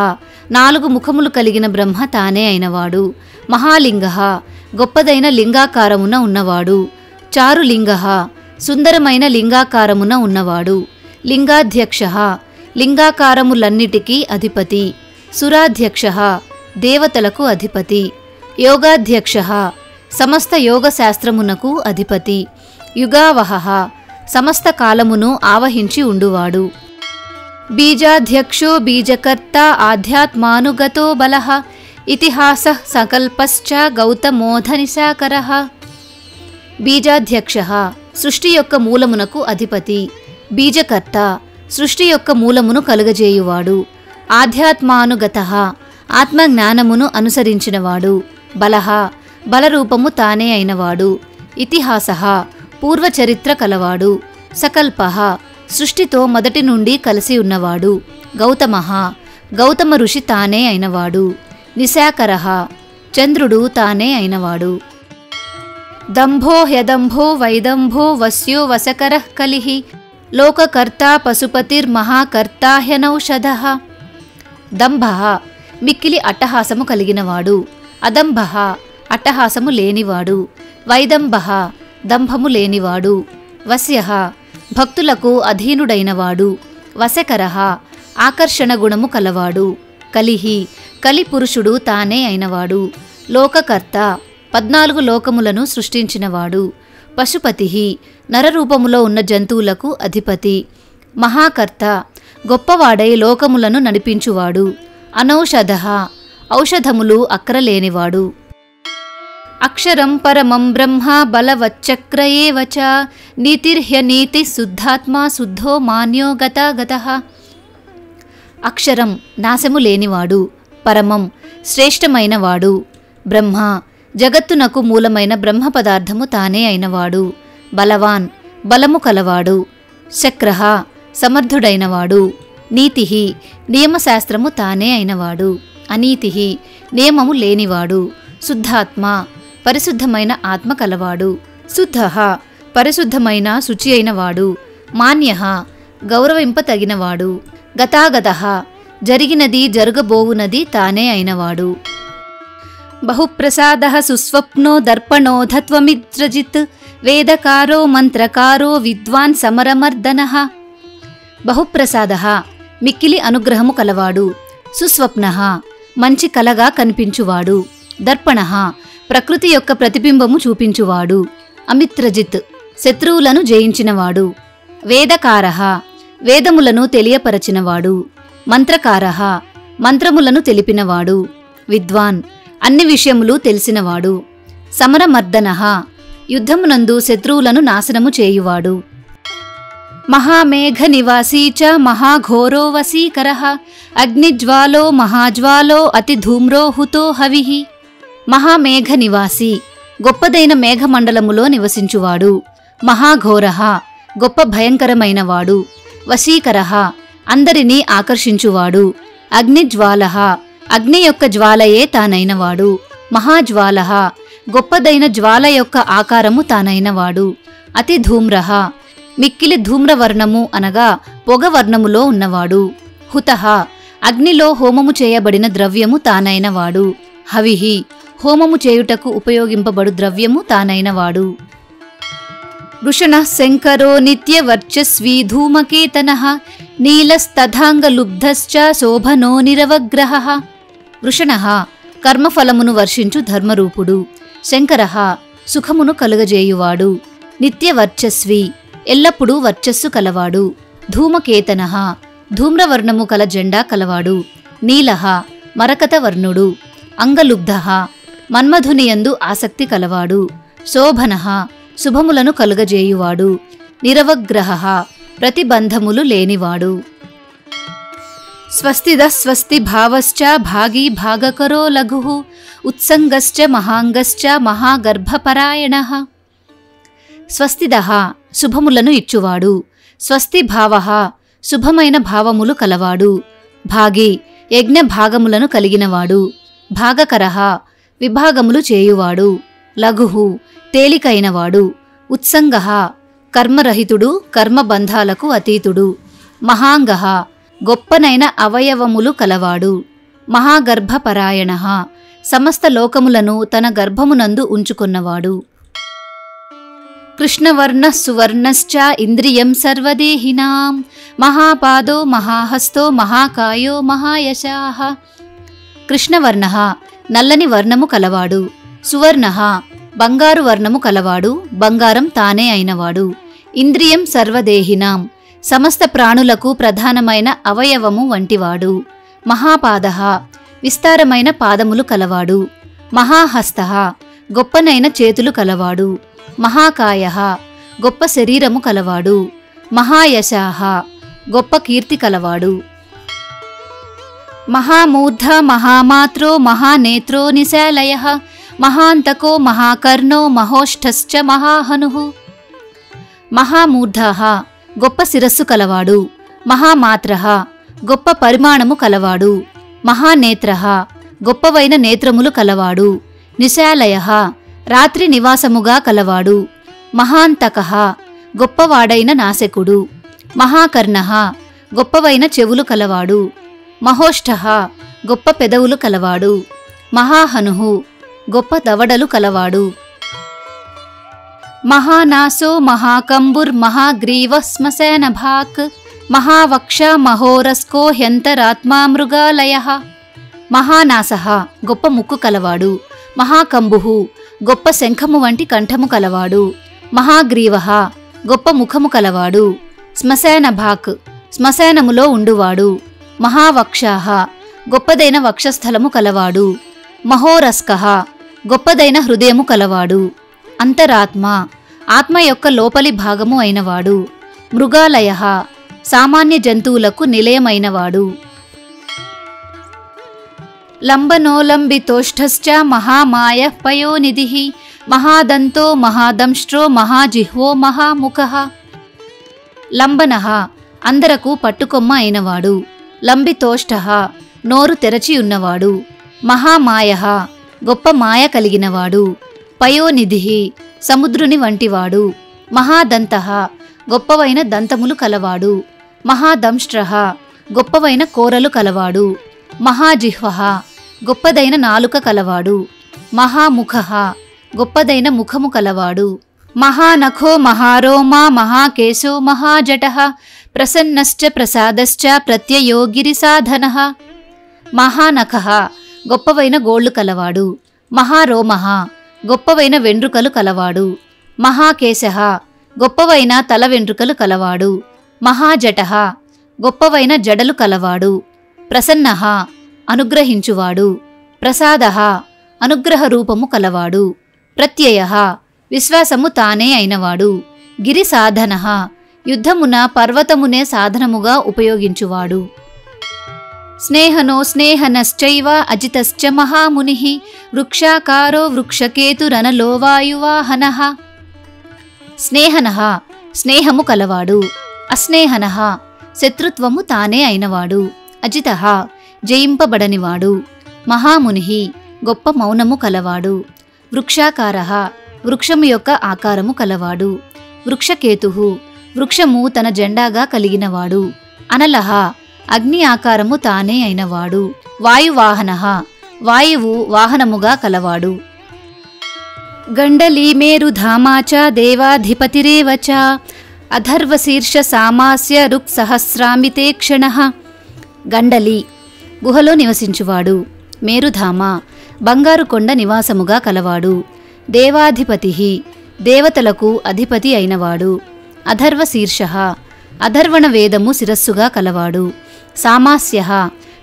4 ముఖములు కలిగిన బ్రహ్మ తానే అయినవాడు. మహాలింగః గొప్పదైన లింగాకారమున ఉన్నవాడు. చారులింగః సుందరమైన లింగాకారమున ఉన్నవాడు. లింగాధ్యక్షః లింగాకారములన్నిటికీ అధిపతి. సురాధ్యక్షః దేవతలకు అధిపతి. యోగాధ్యక్షః సమస్త యోగశాస్త్రమునకు అధిపతి. యుగావహః సమస్త కాలమును ఆవహించి ఉండువాడు. బీజాధ్యక్షో బీజకర్త ఆధ్యాత్మానుగతో బలః ఇతిహాసః సంకల్పశ్చ గౌతమోధనిశాకరః. బీజాధ్యక్షః సృష్టి యొక్క మూలమునకు అధిపతి. బీజకర్త సృష్టి యొక్క మూలమును కలుగజేయువాడు. ఆధ్యాత్మానుగతః ఆత్మజ్ఞానమును అనుసరించినవాడు. బలః బలరూపము తానే అయినవాడు. ఇతిహాసః పూర్వచరిత్ర కలవాడు. సకల్పః సృష్టితో మొదటి నుండి కలిసి ఉన్నవాడు. గౌతమః గౌతమ ఋషి తానే అయినవాడు. నిశాకరః చంద్రుడు తానే అయినవాడు. దంభో హ్యదంభో వైదంభో వస్యో వసకరః కలిః లోకకర్తా పశుపతిర్మహాకర్తా హ్యనౌషధః. దంభః మిక్కిలి అట్టహాసము కలిగినవాడు. అదంభః అట్టహాసము లేనివాడు. వైదంభః దంభము లేనివాడు. వస్యః భక్తులకు అధీనుడైనవాడు. వశకరః ఆకర్షణ గుణము కలవాడు. కలిః కలిపురుషుడు తానే అయినవాడు. లోకకర్త 14 లోకములను సృష్టించినవాడు. పశుపతిః నరరూపములో ఉన్న జంతువులకు అధిపతి. మహాకర్త గొప్పవాడై లోకములను నడిపించువాడు. అనౌషధః ఔషధములు అక్కరలేనివాడు. అక్షరం పరమం బ్రహ్మ బలవచ్చక్ర ఏవ చ నీతిర్హ్యనీతి శుద్ధాత్మా శుద్ధో మాన్యో గతాగతః. అక్షరం నాశము లేనివాడు. పరమం శ్రేష్టమైనవాడు. బ్రహ్మ జగత్తునకు మూలమైన బ్రహ్మ పదార్థము తానే అయినవాడు. బలవాన్ బలము కలవాడు. శక్రః సమర్థుడైనవాడు. నీతిః నియమశాస్త్రము తానే అయినవాడు. అనీతిః నియమము లేనివాడు. శుద్ధాత్మ పరిశుద్ధమైన ఆత్మ కలవాడు. శుద్ధః పరిశుద్ధమైన శుచి అయినవాడు. మాన్యః గౌరవింపతగినవాడు. గతాగతః జరిగినది జరగబోవునది తానే అయినవాడు. బహుప్రసాదః సుస్వప్నో దర్పణోధత్వమిత్రజిత్ వేదకారో మంత్రకారో విద్వాన్ సమరమర్దనః. బహుప్రసాదః మిక్కిలి అనుగ్రహము కలవాడు. సుస్వప్నః మంచి కలగా కనిపించువాడు. దర్పణః ప్రకృతి యొక్క ప్రతిబింబము చూపించువాడు. అమిత్రజిత్ శత్రువులను జయించినవాడు. వేదకారః వేదములను తెలియపరచినవాడు. మంత్రకారః మంత్రములను తెలిపినవాడు. విద్వాన్ అన్ని విషయములు తెలిసినవాడు. సమరమర్దనః యుద్ధమునందు శత్రువులను నాశనము చేయువాడు. మహామేఘ నివాసీ చ మహాఘోరో వసీకరః అగ్నిజ్వాలో మహాజ్వాలో అతి ధూమ్రోహుతో హవిః. మహామేఘ నివాసి గొప్పదైన మేఘమండలములో నివసించువాడు. మహాఘోరః గొప్ప భయంకరమైనవాడు. వశీకరః అందరినీ ఆకర్షించువాడు. అగ్నిజ్వాలః అగ్ని యొక్క జ్వాలయే తానైనవాడు. మహాజ్వాలః గొప్పదైన జ్వాల యొక్క ఆకారము తానైనవాడు. అతి ధూమ్రః మిక్కిలి ధూమ్రవర్ణము అనగా పొగవర్ణములో ఉన్నవాడు. హుతః అగ్నిలో హోమము చేయబడిన ద్రవ్యము తానైనవాడు. హవిః హోమము చేయుటకు ఉపయోగింపబడు ద్రవ్యము తానైనవాడు. వృషణః శంకరో నిత్యవర్చస్వీ ధూమకేతనః నీలస్తథాంగలుబ్ధశ్చ శోభనో నిరవగ్రహః. వృషణః కర్మఫలమును వర్షించు ధర్మరూపుడు. శంకరః సుఖమును కలుగజేయువాడు. నిత్యవర్చస్వి ఎల్లప్పుడూ వర్చస్సు కలవాడు. ధూమకేతనః ధూమ్రవర్ణము కల జెండా కలవాడు. నీలః మరకత వర్ణుడు. అంగలుబ్ధః మన్మధునియందు ఆసక్తి కలవాడు. శోభనః శుభములను కలుగజేయువాడు. నిరవగ్రహః ప్రతిబంధములు లేనివాడు. స్వస్తిదః స్వస్తి భావశ్చ భాగీ భాగకరో లఘుః ఉత్సంగశ్చ మహాంగశ్చ మహాగర్భపరాయణః. స్వస్తిదః శుభములను ఇచ్చువాడు. స్వస్తి భావః శుభమైన భావములు కలవాడు. భాగి యజ్ఞ భాగములను కలిగినవాడు. భాగకరః విభాగములు చేయువాడు. లఘుః తేలికైనవాడు. ఉత్సంగః కర్మరహితుడు, కర్మబంధాలకు అతీతుడు. మహాంగః గొప్పనైన అవయవములు కలవాడు. మహాగర్భపరాయణః సమస్త లోకములను తన గర్భమునందు ఉంచుకున్నవాడు. కృష్ణవర్ణః సువర్ణశ్చ ఇంద్రియం సర్వదేహినాం మహాపాదో మహాహస్తో మహాకాయో మహాయశాః. కృష్ణవర్ణః నల్లని వర్ణము కలవాడు. సువర్ణః బంగారు వర్ణము కలవాడు, బంగారం తానే అయినవాడు. ఇంద్రియం సర్వదేహినాం సమస్త ప్రాణులకు ప్రధానమైన అవయవము వంటివాడు. మహాపాదః విస్తారమైన పాదములు కలవాడు. మహాహస్తః గొప్పనైన చేతులు కలవాడు. మహాకాయః గొప్ప శరీరము కలవాడు. మహాయశాః గొప్ప కీర్తి కలవాడు. మహామూర్ధ మహామాత్రో మహానేత్రో నిశాలయః మహాంతకో మహాకర్ణో మహోష్ఠశ్చ మహాహనుః. మహామూర్ధః గొప్ప శిరస్సు కలవాడు. మహామాత్రః గొప్ప పరిమాణము కలవాడు. మహానేత్రః గొప్పవైన నేత్రములు కలవాడు. నిశాలయః రాత్రి నివాసముగా కలవాడు. మహాంతకః గొప్పవాడైన నాశకుడు. మహాకర్ణః గొప్పవైన చెవులు కలవాడు. మహోష్ఠః గొప్ప పెదవులు కలవాడు. మహాహనుః గొప్ప దవడలు కలవాడు. మహానాసో మహాకంబుర్ మహాగ్రీవః శ్మశానభాక్ మహావక్ష మహోరస్కో హ్యంతరాత్మా మృగాలయః. మహానాసః గొప్ప ముక్కు కలవాడు. మహాకంబుః గొప్ప శంఖము వంటి కంఠము కలవాడు. మహాగ్రీవః గొప్ప ముఖము కలవాడు. శ్మశానభాక్ శ్మశానములో ఉండువాడు. మహావక్షాః గొప్పదైన వక్షస్థలము కలవాడు. మహోరస్కః గొప్పదైన హృదయము కలవాడు. అంతరాత్మ ఆత్మ యొక్క లోపలి భాగము అయినవాడు. మృగాలయః సామాన్య జంతువులకు నిలయమైనవాడు. లంబనోలంబితోష్ఠశ్చ మహామాయః పయోనిధిః మహాదంతో మహాదంష్ట్రో మహాజిహ్వో మహాముఖః. లంబనః అందరకు పట్టుకొమ్మ అయినవాడు. లంబితోష్ఠః నోరు తెరచి ఉన్నవాడు. మహామాయః గొప్ప మాయ కలిగినవాడు. పయోనిధిః సముద్రుని వంటివాడు. మహాదంతః గొప్పవైన దంతములు కలవాడు. మహాదంష్ట్రః గొప్పవైన కోరలు కలవాడు. మహాజిహ్వః గొప్పదైన నాలుక కలవాడు. మహాముఖః గొప్పదైన ముఖము కలవాడు. మహానఖో మహారోమా మహాకేశో మహాజటః ప్రసన్నశ్చ ప్రసాదశ్చ ప్రత్యయో గిరిసాధనః. మహానఖః గొప్పవైన గోళ్లు కలవాడు. మహారోమః గొప్పవైన వెండ్రుకలు కలవాడు. మహాకేశః గొప్పవైన తల వెంట్రుకలు కలవాడు. మహాజటః గొప్పవైన జడలు కలవాడు. ప్రసన్నః అనుగ్రహించువాడు. ప్రసాదః అనుగ్రహ రూపము కలవాడు. ప్రత్యయః విశ్వాసము తానే అయినవాడు. గిరి సాధనః యుద్ధమున పర్వతమునే సాధనముగా ఉపయోగించువాడు. స్నేహనో స్నేహనశ్చైవ అజితశ్చ మహామునిః వృక్షాకారో వృక్షకేతురనలో వాయువాహనః. స్నేహనః స్నేహము కలవాడు. అస్నేహనః శత్రుత్వము తానే అయినవాడు. అజితః జయింపబడనివాడు. మహామునిః గొప్ప మౌనము కలవాడు. వృక్షాకారః వృక్షము యొక్క ఆకారము కలవాడు. వృక్షకేతుః వృక్షము తన జెండాగా కలిగినవాడు. అనలః అగ్ని ఆకారము తానే అయినవాడు. వాయువాహనః వాయువు వాహనముగా కలవాడు. గండలీ మేరుధామా చ దేవాధిపతిరేవ చ అథర్వశీర్ష సామాస్య రుక్ సహస్రామితే క్షణః. గండలి గుహలో నివసించువాడు. మేరుధామ బంగారు కొండ నివాసముగా కలవాడు. దేవాధిపతి దేవతలకు అధిపతి అయినవాడు. అథర్వశీర్షః అథర్వణ వేదము శిరస్సుగా కలవాడు. సామాస్య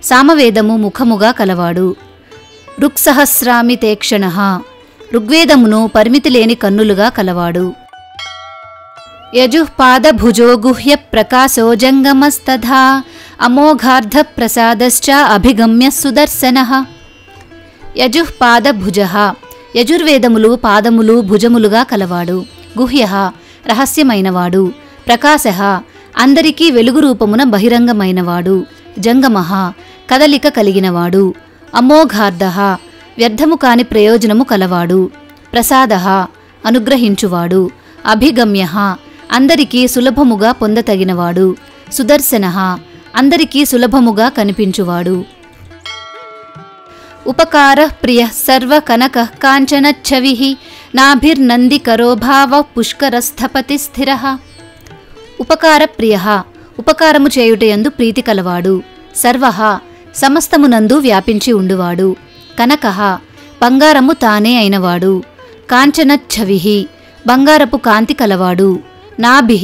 సామవేదము ముఖముగా కలవాడు. రుక్సహస్రామి తేక్షణః ఋగ్వేదమును పరిమితి లేని కన్నులుగా కలవాడు. యజుఃపాదభుజో గుహ్య ప్రకాశో జంగమస్తథా అమోఘార్ధ ప్రసాదశ్చ అభిగమ్య సుదర్శనః. యజుఃపాదభుజః యజుర్వేదములు పాదములు భుజములుగా కలవాడు. గుహ్యః రహస్యమైనవాడు. ప్రకాశః అందరికీ వెలుగు రూపమున బహిరంగమైనవాడు. జంగమః కదలిక కలిగినవాడు. అమోఘార్ధః వ్యర్థము కాని ప్రయోజనము కలవాడు. ప్రసాదః అనుగ్రహించువాడు. అభిగమ్యః అందరికీ సులభముగా పొందతగినవాడు. సుదర్శనః అందరికీ సులభముగా కనిపించువాడు. ఉపకారః ప్రియః సర్వ కనకః కాంచనచ్ఛవిః నాభిర్నందికరో భావః పుష్కరస్థపతి స్థిరః. ఉపకార ప్రియః ఉపకారము చేయుటయందు ప్రీతి కలవాడు. సర్వః సమస్తమునందు వ్యాపించి ఉండువాడు. కనకః బంగారము తానే అయినవాడు. కాంచనచ్ఛవిః బంగారపు కాంతి కలవాడు. నాభిః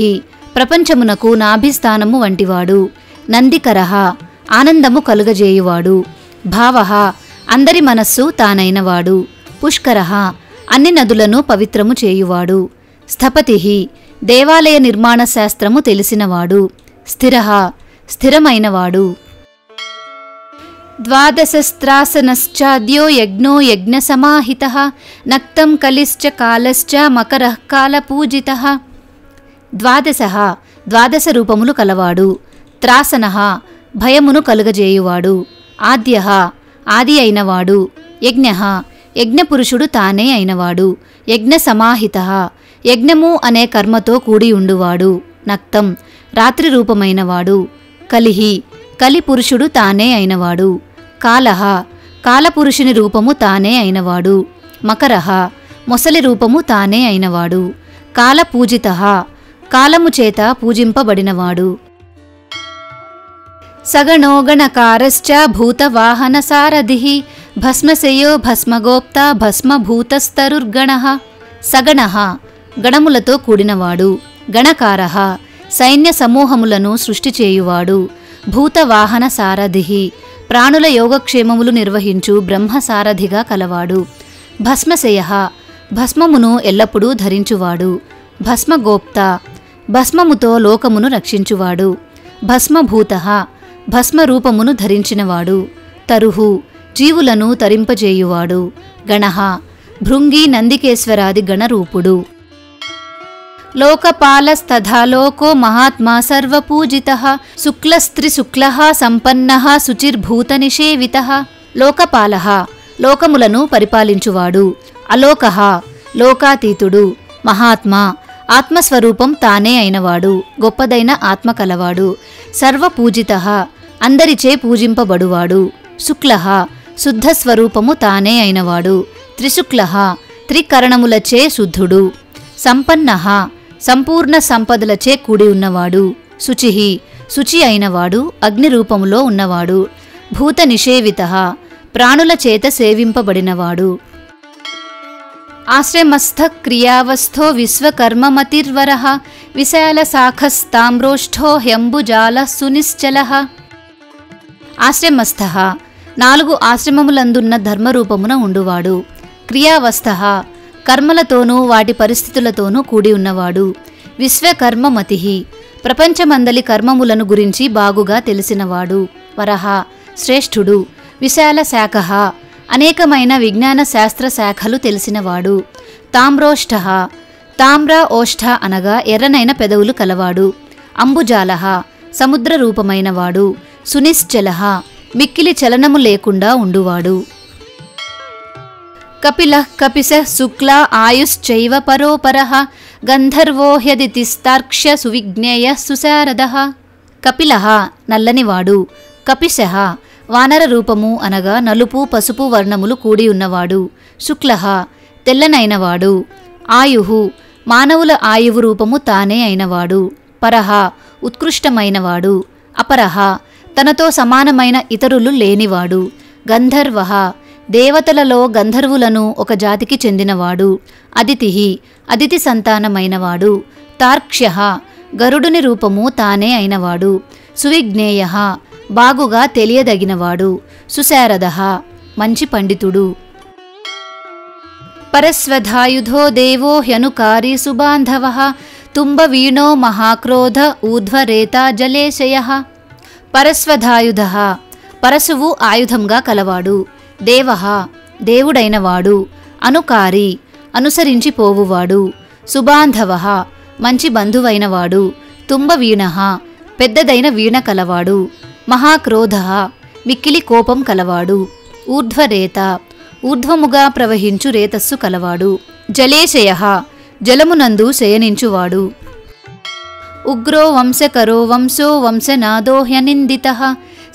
ప్రపంచమునకు నాభిస్థానము వంటివాడు. నందికరః ఆనందము కలుగజేయువాడు. భావః అందరి మనస్సు తానైనవాడు. పుష్కరః అన్ని నదులను పవిత్రము చేయువాడు. స్థపతిః దేవాలయ నిర్మాణ శాస్త్రము తెలిసినవాడు. స్థిరః స్థిరమైనవాడు. ద్వాదశస్త్రాసనశ్చాద్యో యజ్ఞో యజ్ఞసమాహితః నక్తం కలిశ్చ కాలశ్చ మకరః కాలపూజితః. ద్వాదశః ద్వాదశ రూపములు కలవాడు. త్రాసనః భయమును కలుగజేయువాడు. ఆద్యః ఆది అయినవాడు. యజ్ఞః యజ్ఞపురుషుడు తానే అయినవాడు. యజ్ఞ సమాహితః యజ్ఞము అనే కర్మతో కూడి ఉండువాడు. నక్తం రాత్రి రూపమైనవాడు. కలిః కలిపురుషుడు తానే అయినవాడు. కాలః కాలపురుషుని రూపము తానే అయినవాడు. మకరః మొసలి రూపము తానే అయినవాడు. కాలపూజితః కాలము చేత పూజింపబడినవాడు. సగణోగణకారశ్చ భూతవాహనసారథిః భస్మశయో భస్మగోప్తా భస్మభూతస్తరుర్గణః. సగణః గణములతో కూడినవాడు. గణకారః సైన్య సమూహములను సృష్టి చేయువాడు. భూతవాహన సారథిః ప్రాణుల యోగక్షేమములు నిర్వహించు బ్రహ్మసారథిగా కలవాడు. భస్మశయః భస్మమును ఎల్లప్పుడూ ధరించువాడు. భస్మగోప్త భస్మముతో లోకమును రక్షించువాడు. భస్మభూతః భస్మరూపమును ధరించినవాడు. తరుహు జీవులను తరింపజేయువాడు. గణః భృంగి నందికేశ్వరాది గణరూపుడు. లోకపాలస్తథా లోకో మహాత్మా సర్వపూజితః శుక్లస్త్రిశుక్లః సంపన్నః శుచిర్భూతనిషేవితః. లోకపాలః లోకములను పరిపాలించువాడు. అలోకః లోకాతీతుడు. మహాత్మా ఆత్మస్వరూపం తానే అయినవాడు. గొప్పదైన ఆత్మ కలవాడు. సర్వపూజితః అందరిచే పూజింపబడువాడు. శుక్లః శుద్ధస్వరూపము తానే అయినవాడు. త్రిశుక్లః త్రికరణములచే శుద్ధుడు. సంపన్నః సంపూర్ణ సంపదలచే కూడి ఉన్నవాడు. శుచిః శుచి అయినవాడు. అగ్నిరూపములో ఉన్నవాడు. భూత నిషేవితః ప్రాణుల చేత సేవింపబడినవాడు. ఆశ్రమస్థ క్రియావస్థో విశ్వకర్మమతిర్వరః విశాలశాఖస్తామ్రోష్ఠో హ్యంబుజాల సునిశ్చలః. ఆశ్రమస్థః 4 ఆశ్రమములందున్న ధర్మరూపమున ఉండువాడు. క్రియావస్థః కర్మలతోనూ వాటి పరిస్థితులతోనూ కూడి ఉన్నవాడు. విశ్వకర్మమతిః ప్రపంచమందలి కర్మములను గురించి బాగుగా తెలిసినవాడు. వరః శ్రేష్ఠుడు. విశాల శాఖః అనేకమైన విజ్ఞాన శాస్త్ర శాఖలు తెలిసినవాడు. తామ్రోష్ఠః తామ్ర ఓష్ఠ అనగా ఎర్రనైన పెదవులు కలవాడు. అంబుజాలః సముద్ర రూపమైనవాడు. సునిశ్చలః మిక్కిలి చలనము లేకుండా ఉండువాడు. కపిలః కపిశః శుక్ల ఆయుశ్చైవ పరోపరః గంధర్వో హ్యదితిస్తార్క్ష్య సువిజ్ఞేయః సుశారదః. కపిలః నల్లనివాడు, కపిశః వానర రూపము అనగా నలుపు పసుపు వర్ణములు కూడి ఉన్నవాడు, శుక్లః తెల్లనైనవాడు, ఆయుః మానవుల ఆయువు రూపము తానే అయినవాడు, పరః ఉత్కృష్టమైనవాడు, అపరః తనతో సమానమైన ఇతరులు లేనివాడు, గంధర్వః దేవతలలో గంధర్వులను ఒక జాతికి చెందినవాడు, అదితిః అదితి సంతానమైనవాడు, తార్క్ష్యః గరుడుని రూపము తానే అయినవాడు, సువిజ్ఞేయః బాగుగా తెలియదగినవాడు, సుశారదః మంచి పండితుడు. పరస్వధాయుధో దేవో హ్యనుకారి సుబాంధవః తుంబవీణో మహాక్రోధ ఊర్ధ్వరేత జలేశయః. పరస్వధాయుధః పరశువు ఆయుధంగా కలవాడు, దేవః దేవుడైనవాడు, అనుకారి అనుసరించి పోవువాడు, సుబాంధవః మంచి బంధువైనవాడు, తుంబవీణః పెద్దదైన వీణ కలవాడు, మహాక్రోధః మిక్కిలి కోపం కలవాడు, ఊర్ధ్వరేత ఊర్ధ్వముగా ప్రవహించు రేతస్సు కలవాడు, జలేశయః జలమునందు శయనించువాడు, ఉగ్రో వంశకరో వంశో వంశనాదో హ్యనిందితః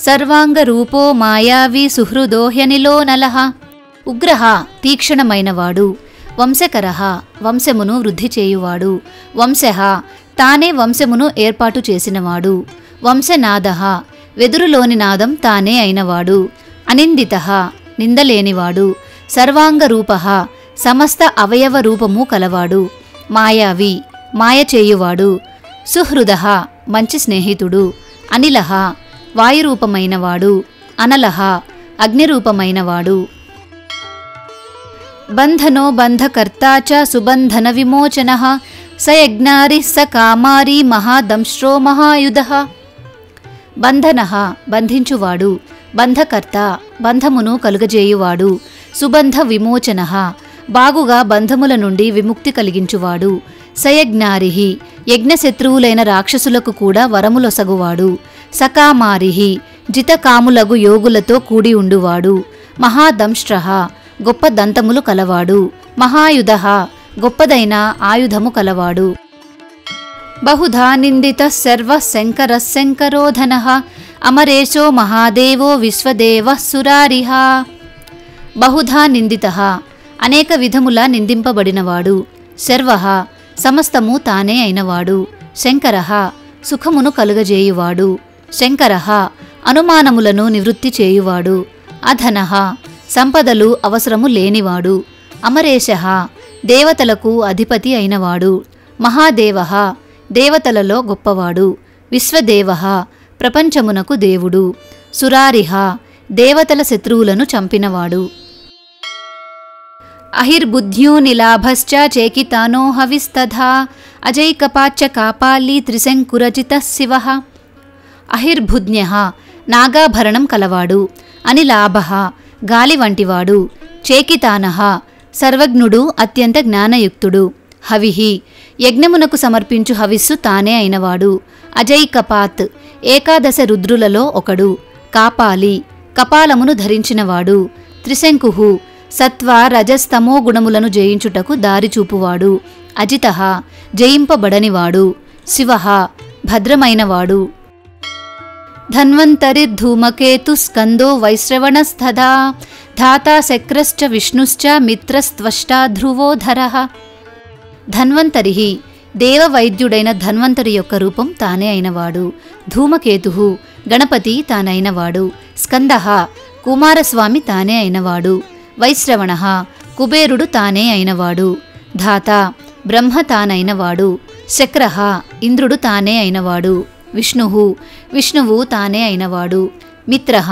సర్వాంగరూపో మాయావి సుహృదో హ్యనిలో నలః. ఉగ్రః తీక్షణమైనవాడు, వంశకరః వంశమును వృద్ధి చేయువాడు, వంశః తానే వంశమును ఏర్పాటు చేసినవాడు, వంశనాదః వెదురులోని నాదం తానే అయినవాడు, అనిందితః నిందలేనివాడు, సర్వాంగరూపః సమస్త అవయవ రూపము కలవాడు, మాయావి మాయ చేయువాడు, సుహృదః మంచి స్నేహితుడు, అనిలః వాయురూపమైనవాడు, అనలః అగ్నిరూపమైనవాడు. బంధనో బంధకర్తా చ సుబంధన విమోచనః సయజ్ఞారిః స కామారీ మహాదంశ్రో మహాయుధః. బంధనః బంధించువాడు, బంధకర్త బంధమును కలుగజేయువాడు, సుబంధ విమోచనః బాగుగా బంధముల నుండి విముక్తి కలిగించువాడు, సయజ్ఞారిః యజ్ఞశత్రువులైన రాక్షసులకు కూడా వరములొసగువాడు, సకామారిః జితకాములగు యోగులతో కూడి ఉండువాడు, మహాదంష్ట్రః గొప్ప దంతములు కలవాడు, మహాయుధః గొప్పదైన ఆయుధము కలవాడు. బహుధా నిందితః సర్వః శంకరః శంకరోధనః అమరేశో మహాదేవో విశ్వదేవః సురారిః. బహుధా నిందితః అనేక విధముల నిందింపబడినవాడు, శర్వః సమస్తము తానే అయినవాడు, శంకరః సుఖమును కలుగజేయువాడు, శంకరః అనుమానములను నివృత్తి చేయువాడు, అధనః సంపదలు అవసరము లేనివాడు, అమరేశః దేవతలకు అధిపతి అయినవాడు, మహాదేవః దేవతలలో గొప్పవాడు, విశ్వదేవః ప్రపంచమునకు దేవుడు, సురారిః దేవతల శత్రువులను చంపినవాడు. అహిర్బుద్ధ్యోనిలాభశ్చ చేకితానో హవిస్తథా అజైకపాచ్చ కాపాలి త్రిశంకురజితః శివః. అహిర్బుధ్న్యః నాగాభరణం కలవాడు, అనిలాభః గాలి వంటివాడు, చేకితానః సర్వజ్ఞుడు అత్యంత జ్ఞానయుక్తుడు, హవిః యజ్ఞమునకు సమర్పించు హవిస్సు తానే అయినవాడు, అజైకపాత్ ఏకాదశ రుద్రులలో ఒకడు, కాపాలి కపాలమును ధరించినవాడు, త్రిశంకుః సత్వ రజస్తమో గుణములను జయించుటకు దారిచూపువాడు, అజితః జయింపబడనివాడు, శివః భద్రమైనవాడు. ధన్వంతరిర్ధూమకేతు స్కందో వైశ్రవణస్తథా ధాతా శక్రశ్చ విష్ణుశ్చ మిత్రస్త్వష్టా ధ్రువోధరః. ధన్వంతరిః దేవవైద్యుడైన ధన్వంతరి యొక్క రూపం తానే అయినవాడు, ధూమకేతుః గణపతి తానైనవాడు, స్కందః కుమారస్వామి తానే అయినవాడు, వైశ్రవణః కుబేరుడు తానే అయినవాడు, ధాత బ్రహ్మ తానైనవాడు, శక్రః ఇంద్రుడు తానే అయినవాడు, విష్ణువు తానే అయినవాడు, మిత్రః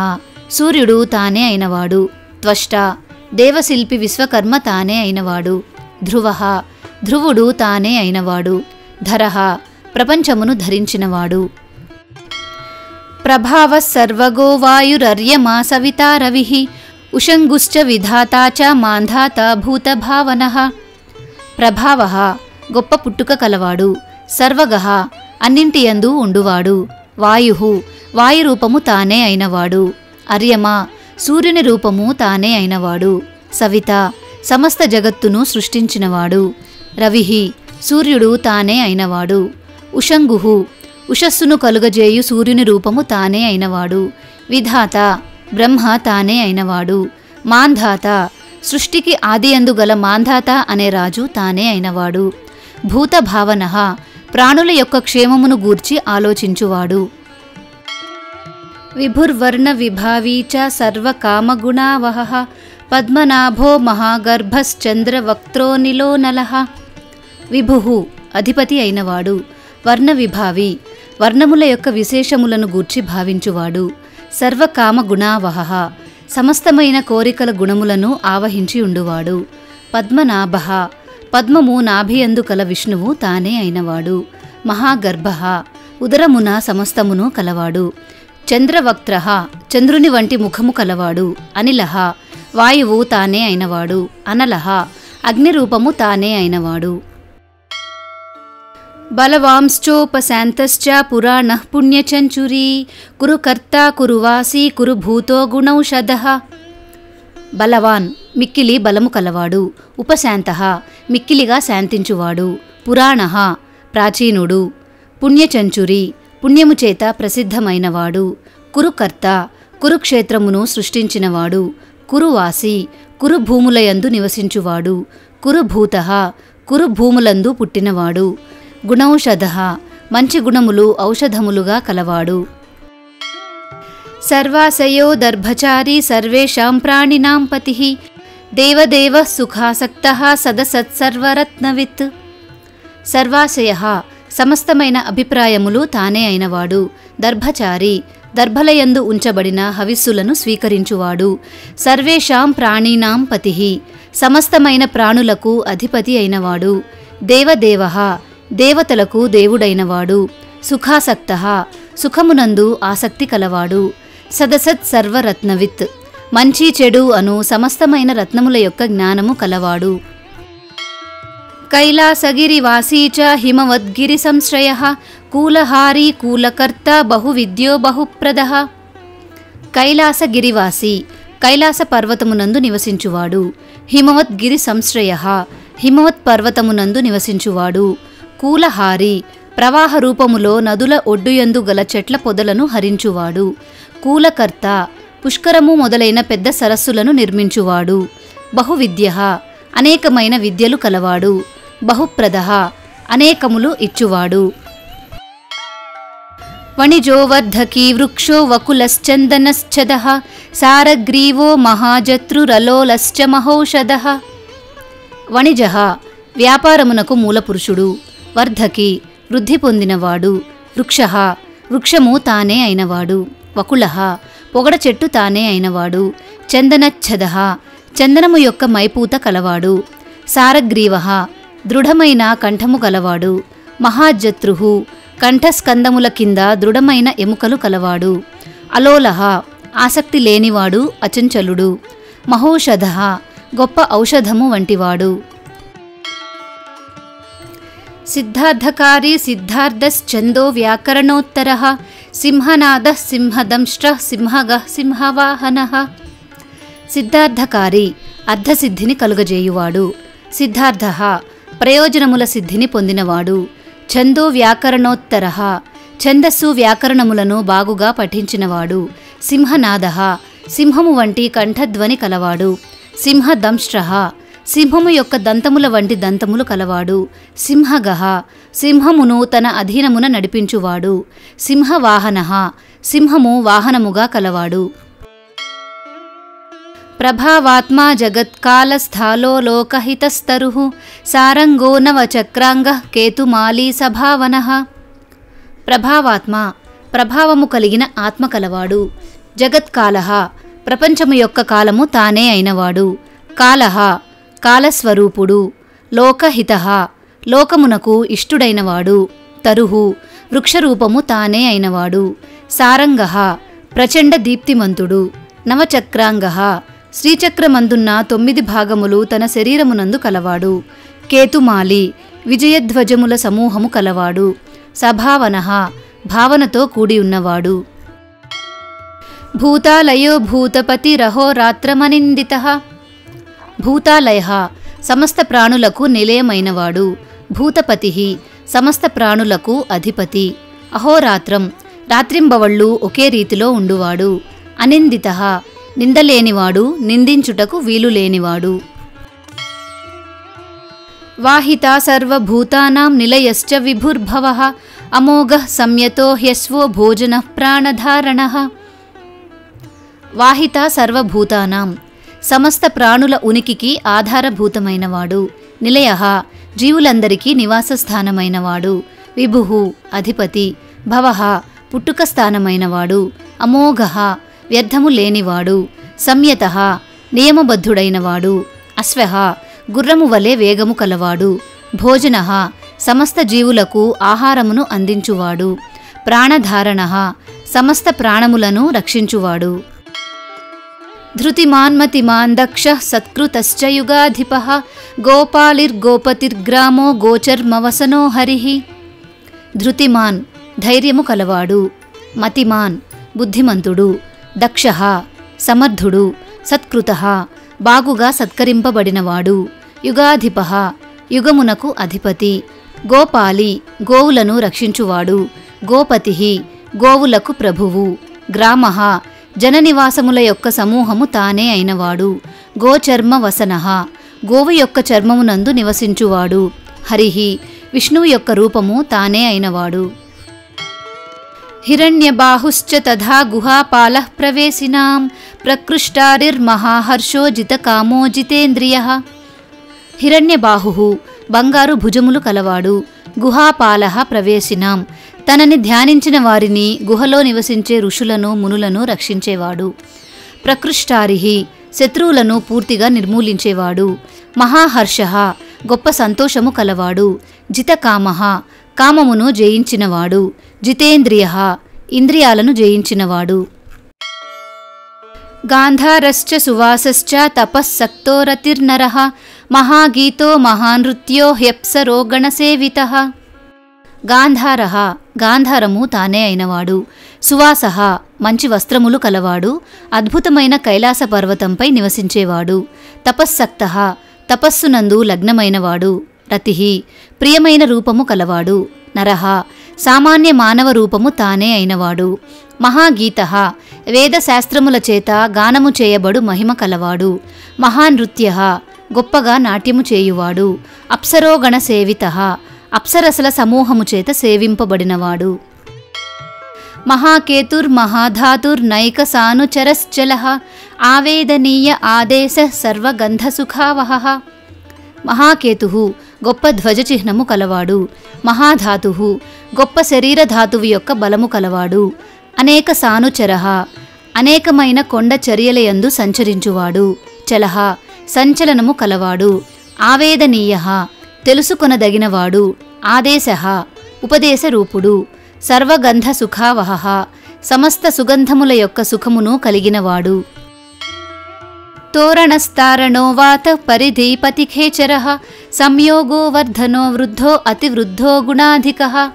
సూర్యుడు తానే అయినవాడు, త్వష్ట దేవశిల్పి విశ్వకర్మ తానే అయినవాడు, ధ్రువః ధ్రువుడు తానే అయినవాడు, ధరః ప్రపంచమును ధరించినవాడు. ప్రభావః సర్వగో వాయురర్యమా సవితా రవిః ఉషంగుశ్చ విధాతా చ మాంధాత భూతభావనః. ప్రభావః గొప్ప పుట్టుక కలవాడు, సర్వగః అన్నింటియందు ఉండువాడు, వాయుః వాయురూపము తానే అయినవాడు, అర్యమ సూర్యుని రూపము తానే అయినవాడు, సవిత సమస్త జగత్తును సృష్టించినవాడు, రవిః సూర్యుడు తానే అయినవాడు, ఉషంగుః ఉషస్సును కలుగజేయు సూర్యుని రూపము తానే అయినవాడు. విధాత బ్రహ్మ తానే అయినవాడు. మాంధాత సృష్టికి ఆదియందు గల మాంధాత అనే రాజు తానే అయినవాడు. భూత భావన ప్రాణుల యొక్క క్షేమమును గూర్చి ఆలోచించువాడు. విభుర్వర్ణ విభావీ చ సర్వకామగుణావహః పద్మనాభో మహాగర్భశ్చంద్రవక్త్రోనిలో నలః. విభు అధిపతి అయినవాడు. వర్ణ విభావి వర్ణముల యొక్క విశేషములను గూర్చి భావించువాడు. సర్వకామ గుణావహః సమస్తమైన కోరికల గుణములను ఆవహించి ఉండువాడు. పద్మనాభ పద్మము నాభియందు కల విష్ణువు తానే అయినవాడు. మహాగర్భ ఉదరమున సమస్తమును కలవాడు. చంద్రవక్త్ర చంద్రుని వంటి ముఖము కలవాడు. అనిలః వాయువు తానే అయినవాడు. అనలః అగ్నిరూపము తానే అయినవాడు. బలవాంశ్చోపశాంతశ్చ పురాణః పుణ్యచంచురీ కురు కర్తా కురు వాసీ కురు భూతో గుణౌషధః. బలవాన్ మిక్కిలి బలము కలవాడు. ఉపశాంతః మిక్కిలిగా శాంతించువాడు. పురాణః ప్రాచీనుడు. పుణ్యచంచురి పుణ్యము చేత ప్రసిద్ధమైనవాడు. కురుకర్త కురుక్షేత్రమును సృష్టించినవాడు. కురువాసి కురు భూములయందు నివసించువాడు. కురుభూతః కురు భూములందు పుట్టినవాడు. గుణౌషధః మంచి గుణములు ఔషధములుగా కలవాడు. సర్వాశయో దర్భచారి సర్వేషాం ప్రాణినాం పతిః దేవదేవః సుఖాసక్తః సదసత్సర్వరత్నవిత్. సర్వాశయః సమస్తమైన అభిప్రాయములు తానే అయినవాడు. దర్భచారి దర్భలయందు ఉంచబడిన హవిస్సులను స్వీకరించువాడు. సర్వేషాం ప్రాణీనాం పతిః సమస్తమైన ప్రాణులకు అధిపతి అయినవాడు. దేవదేవః దేవతలకు దేవుడైనవాడు. సుఖాసక్తః సుఖమునందు ఆసక్తి కలవాడు. సదసత్ సర్వరత్నవిత్ మంచి చెడు అను సమస్తమైన రత్నముల యొక్క జ్ఞానము కలవాడు. కైలాసగిరివాసీ చ హిమవద్గిరి సంశ్రయః కూలహారీ కూలకర్త బహువిద్యో బహుప్రదః. కైలాసగిరివాసి కైలాస పర్వతమునందు నివసించువాడు. హిమవద్గిరి సంశ్రయః హిమవత్ పర్వతమునందు నివసించువాడు. కూలహారి ప్రవాహ రూపములో నదుల ఒడ్డుయందు గల చెట్ల పొదలను హరించువాడు. కూలకర్త పుష్కరము మొదలైన పెద్ద సరస్సులను నిర్మించువాడు. బహువిద్యః అనేకమైన విద్యలు కలవాడు. బహుప్రదః అనేకములు ఇచ్చువాడు. వణిజోవర్ధకీ వృక్షో వకులశ్చందనశ్చదః సారగ్రీవో మహాజత్రురలోలశ్చ మహౌషధః. వణిజః వ్యాపారమునకు మూలపురుషుడు. వర్ధకి వృద్ధి పొందినవాడు. వృక్షః వృక్షము తానే అయినవాడు. వకులః పొగడ చెట్టు తానే అయినవాడు. చందనచ్ఛదః చందనము యొక్క మైపూత కలవాడు. సారగ్రీవః దృఢమైన కంఠము కలవాడు. మహాజత్రుః కంఠస్కందముల కింద దృఢమైన ఎముకలు కలవాడు. అలోలః ఆసక్తి లేనివాడు అచంచలుడు. మహౌషధః గొప్ప ఔషధము వంటివాడు. సిద్ధార్థకారీ సిద్ధార్థశ్చందో వ్యాకరణోత్తరః సింహనాదః సింహదంష్ట్రః సింహగః సింహవాహనః. సిద్ధార్థకారి అర్ధసిద్ధిని కలుగజేయువాడు. సిద్ధార్థః ప్రయోజనముల సిద్ధిని పొందినవాడు. ఛందో వ్యాకరణోత్తరః ఛందస్సు వ్యాకరణములను బాగుగా పఠించినవాడు. సింహనాదః సింహము వంటి కంఠధ్వని కలవాడు. సింహదంష్ట్రః సింహము యొక్క దంతముల వంటి దంతములు కలవాడు. సింహగః సింహమును తన అధీనమున నడిపించువాడు. సింహవాహనః సింహము వాహనముగా కలవాడు. ప్రభావాత్మా జగత్కాలస్థాలో లోకహితస్తరుః సారంగో నవచక్రాంగః కేతుమాలీ సభావనః. ప్రభావాత్మ ప్రభావము కలిగిన ఆత్మ కలవాడు. జగత్కాలః ప్రపంచము యొక్క కాలము తానే అయినవాడు. కాలః కాలస్వరూపుడు. లోకహితః లోకమునకు ఇష్టుడైనవాడు. తరుహు వృక్షరూపము తానే అయినవాడు. సారంగః ప్రచండ దీప్తిమంతుడు. నవచక్రాంగః శ్రీచక్రమందున్న 9 భాగములు తన శరీరమునందు కలవాడు. కేతుమాలి విజయధ్వజముల సమూహము కలవాడు. సభావనః భావనతో కూడి ఉన్నవాడు. భూతాలయో భూతపతిరహోరాత్రమనిందితః. భూతాలయః సమస్త ప్రాణులకు నిలయమైనవాడు. భూతపతిః సమస్త ప్రాణులకు అధిపతి. అహోరాత్రం రాత్రింబవళ్ళు ఒకే రీతిలో ఉండువాడు. అనిందితః నిందలేనివాడు, నిందించుటకు వీలు లేనివాడు. వాహితా సర్వభూతానాం నిలయశ్చ విభుర్భవః అమోఘః సంయతో హ్యశ్వో భోజనః ప్రాణధారణః. వాహితా సర్వభూతానాం సమస్త ప్రాణుల ఉనికికి ఆధారభూతమైనవాడు. నిలయః జీవులందరికీ నివాసస్థానమైనవాడు. విభుః అధిపతి. భవః పుట్టుక స్థానమైనవాడు. అమోఘః వ్యర్థము లేనివాడు. సంయతః నియమబద్ధుడైనవాడు. అశ్వః గుర్రము వలె వేగము కలవాడు. భోజనః సమస్త జీవులకు ఆహారమును అందించువాడు. ప్రాణధారణః సమస్త ప్రాణములను రక్షించువాడు. ధృతిమాన్మతిమాన్ దక్షః సత్కృతశ్చ యుగాధిపః గోపాలిర్గోపతిర్గ్రామో గోచర్మవసనో హరిః. ధృతిమాన్ ధైర్యము కలవాడు. మతిమాన్ బుద్ధిమంతుడు. దక్షః సమర్థుడు. సత్కృతః బాగుగా సత్కరింపబడినవాడు. యుగాధిపః యుగమునకు అధిపతి. గోపాలి గోవులను రక్షించువాడు. గోపతిః గోవులకు ప్రభువు. గ్రామః జననివాసముల యొక్క సమూహము తానే అయినవాడు. గోచర్మ వసనః గోవు యొక్క చర్మమునందు నివసించువాడు. హరిః విష్ణువు యొక్క రూపము తానే అయినవాడు. హిరణ్యబాహుశ్చ తథా గుహాపాలః ప్రవేశినాం ప్రకృష్టారిర్మహాహర్షో జితకామో జితేంద్రియః. హిరణ్యబాహుః బంగారు భుజములు కలవాడు. గుహాపాలః ప్రవేశినాం తనని ధ్యానించిన వారిని, గుహలో నివసించే ఋషులను మునులను రక్షించేవాడు. ప్రకృష్టారిః శత్రువులను పూర్తిగా నిర్మూలించేవాడు. మహాహర్షః గొప్ప సంతోషము కలవాడు. జితకామః కామమును జయించినవాడు. జితేంద్రియః ఇంద్రియాలను జయించినవాడు. గాంధారశ్చ సువాసశ్చ తపస్సక్తో రతిర్నరః మహాగీతో మహానృత్యో హ్యప్సరో గణసేవితః. గాంధారః గాంధారము తానే అయినవాడు. సువాసః మంచి వస్త్రములు కలవాడు. అద్భుతమైన కైలాస పర్వతంపై నివసించేవాడు. తపస్సక్తః తపస్సునందు లగ్నమైనవాడు. రతిః ప్రియమైన రూపము కలవాడు. నరః సామాన్య మానవ రూపము తానే అయినవాడు. మహాగీతః వేదశాస్త్రముల చేత గానము చేయబడు మహిమ కలవాడు. మహానృత్యః గొప్పగా నాట్యము చేయువాడు. అప్సరోగణ సేవితః అప్సరసల సమూహము చేత సేవింపబడినవాడు. మహాకేతుర్మహాధాతుర్నైక సానుచరశ్చలః ఆవేదనీయ ఆదేశ సర్వగంధసుఖావహః. మహాకేతుః గొప్ప ధ్వజచిహ్నము కలవాడు. మహాధాతుః గొప్ప శరీరధాతువు యొక్క బలము కలవాడు. అనేక సానుచరః అనేకమైన కొండ చర్యలయందు సంచరించువాడు. చలః సంచలనము కలవాడు. ఆవేదనీయః తెలుసుకొనదగినవాడు. ఆదేశః ఉపదేశరూపుడు. సర్వగంధ సుఖావహః సమస్త సుగంధముల యొక్క సుఖమును కలిగినవాడు. తోరణస్తారణో వాత పరిధీపతిఖేచరః సంయోగో వర్ధనో వృద్ధో అతివృద్ధో గుణాధికః.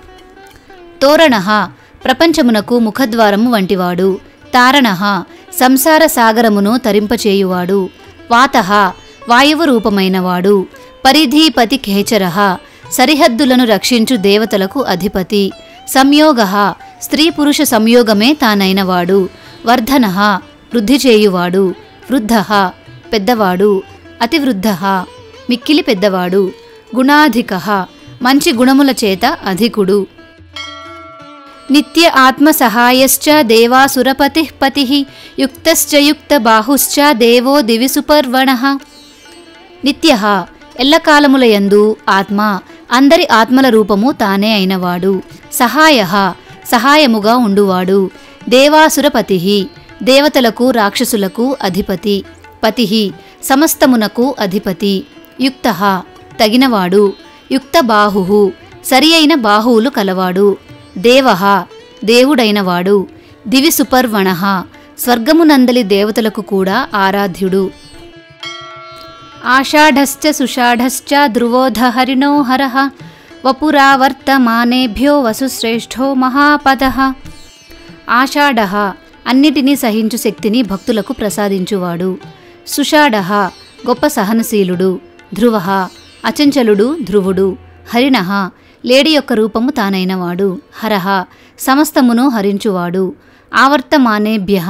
తోరణః ప్రపంచమునకు ముఖద్వారము వంటివాడు. తారణః సంసార సాగరమును తరింపచేయువాడు. వాతః వాయువు రూపమైనవాడు. పరిధీపతి ఖేచరః సరిహద్దులను రక్షించు దేవతలకు అధిపతి. సంయోగః స్త్రీ పురుష సంయోగమే తానైనవాడు. వర్ధనః వృద్ధి చేయువాడు. వృద్ధః పెద్దవాడు. అతివృద్ధః మిక్కిలి పెద్దవాడు. గుణాధికః మంచి గుణముల చేత అధికుడు. నిత్య ఆత్మ సహాయశ్చ దేవాసురపతిః పతిః యుక్తశ్చ యుక్త బాహుశ్చ దేవో దివి సుపర్వణః. నిత్యః ఎల్లకాలములయందు ఆత్మ అందరి ఆత్మల రూపము తానే అయినవాడు. సహాయః సహాయముగా ఉండువాడు. దేవాసురపతిః దేవతలకు రాక్షసులకు అధిపతి. పతిః సమస్తమునకు అధిపతి. యుక్తః తగినవాడు. యుక్తబాహుః సరి అయిన బాహువులు కలవాడు. దేవః దేవుడైనవాడు. దివి సుపర్వణః స్వర్గమునందలి దేవతలకు కూడా ఆరాధ్యుడు. ఆషాఢశ్చ సుషాఢశ్చ ధ్రువోధ హరిణో హరః వపురావర్తమానేభ్యో వసుశ్రేష్ఠో మహాపదః. ఆషాఢః అన్నిటినీ సహించు శక్తిని భక్తులకు ప్రసాదించువాడు. సుషాఢః గొప్ప సహనశీలుడు. ధ్రువః అచంచలుడు ధ్రువుడు. హరిణః లేడి యొక్క రూపము తానైనవాడు. హరహ సమస్తమును హరించువాడు. ఆవర్తమానేభ్యః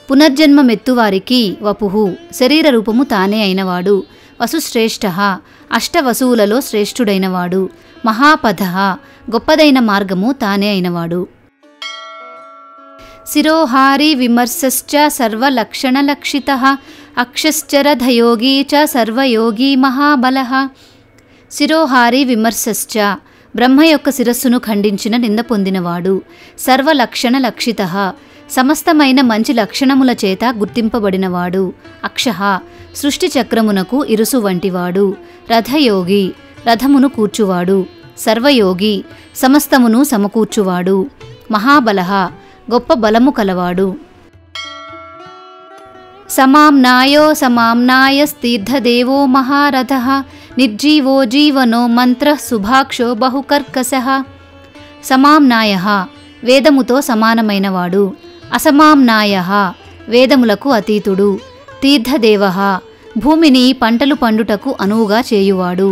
పునర్జన్మమెత్తువారికి వపుః శరీర రూపము తానే అయినవాడు. వసుశ్రేష్ఠః అష్టవసువులలో శ్రేష్ఠుడైనవాడు. మహాపథః గొప్పదైన మార్గము తానే అయినవాడు. శిరోహారి విమర్శశ్చ సర్వలక్షణలక్షితః అక్షశ్చరధయోగీ చ సర్వయోగీ మహాబలః. శిరోహారి విమర్శశ్చ బ్రహ్మ యొక్క శిరస్సును ఖండించిన నింద పొందినవాడు. సర్వలక్షణలక్షితః సమస్తమైన మంచి లక్షణముల చేత గుర్తింపబడినవాడు. అక్షః సృష్టి చక్రమునకు ఇరుసు వంటివాడు. రథయోగి రథమును కూర్చువాడు. సర్వయోగి సమస్తమును సమకూర్చువాడు. మహాబలః గొప్ప బలము కలవాడు. సమామ్నాయో సమామ్నాయస్తీర్థదేవో మహారథః నిర్జీవో జీవనో మంత్రః శుభాక్షో బహుకర్కశః. సమామ్నాయః వేదముతో సమానమైనవాడు. అసమామ్నాయః వేదములకు అతీతుడు. తీర్థదేవః భూమిని పంటలు పండుటకు అనువుగా చేయువాడు.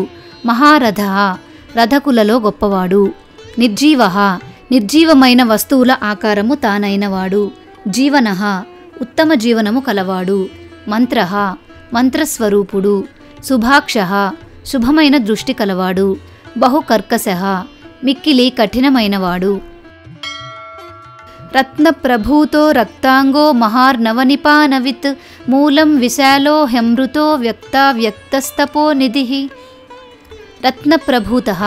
మహారథః రథకులలో గొప్పవాడు. నిర్జీవః నిర్జీవమైన వస్తువుల ఆకారము తానైనవాడు. జీవనః ఉత్తమ జీవనము కలవాడు. మంత్రః మంత్రస్వరూపుడు. శుభాక్షః శుభమైన దృష్టి కలవాడు. బహుకర్కశః మిక్కిలి కఠినమైనవాడు. రత్నప్రభూతో రక్తాంగో మహార్నవనిపానవిత్ మూలం విశాలో హ్యమృతో వ్యక్తస్తపో నిధిః. రత్నప్రభూతః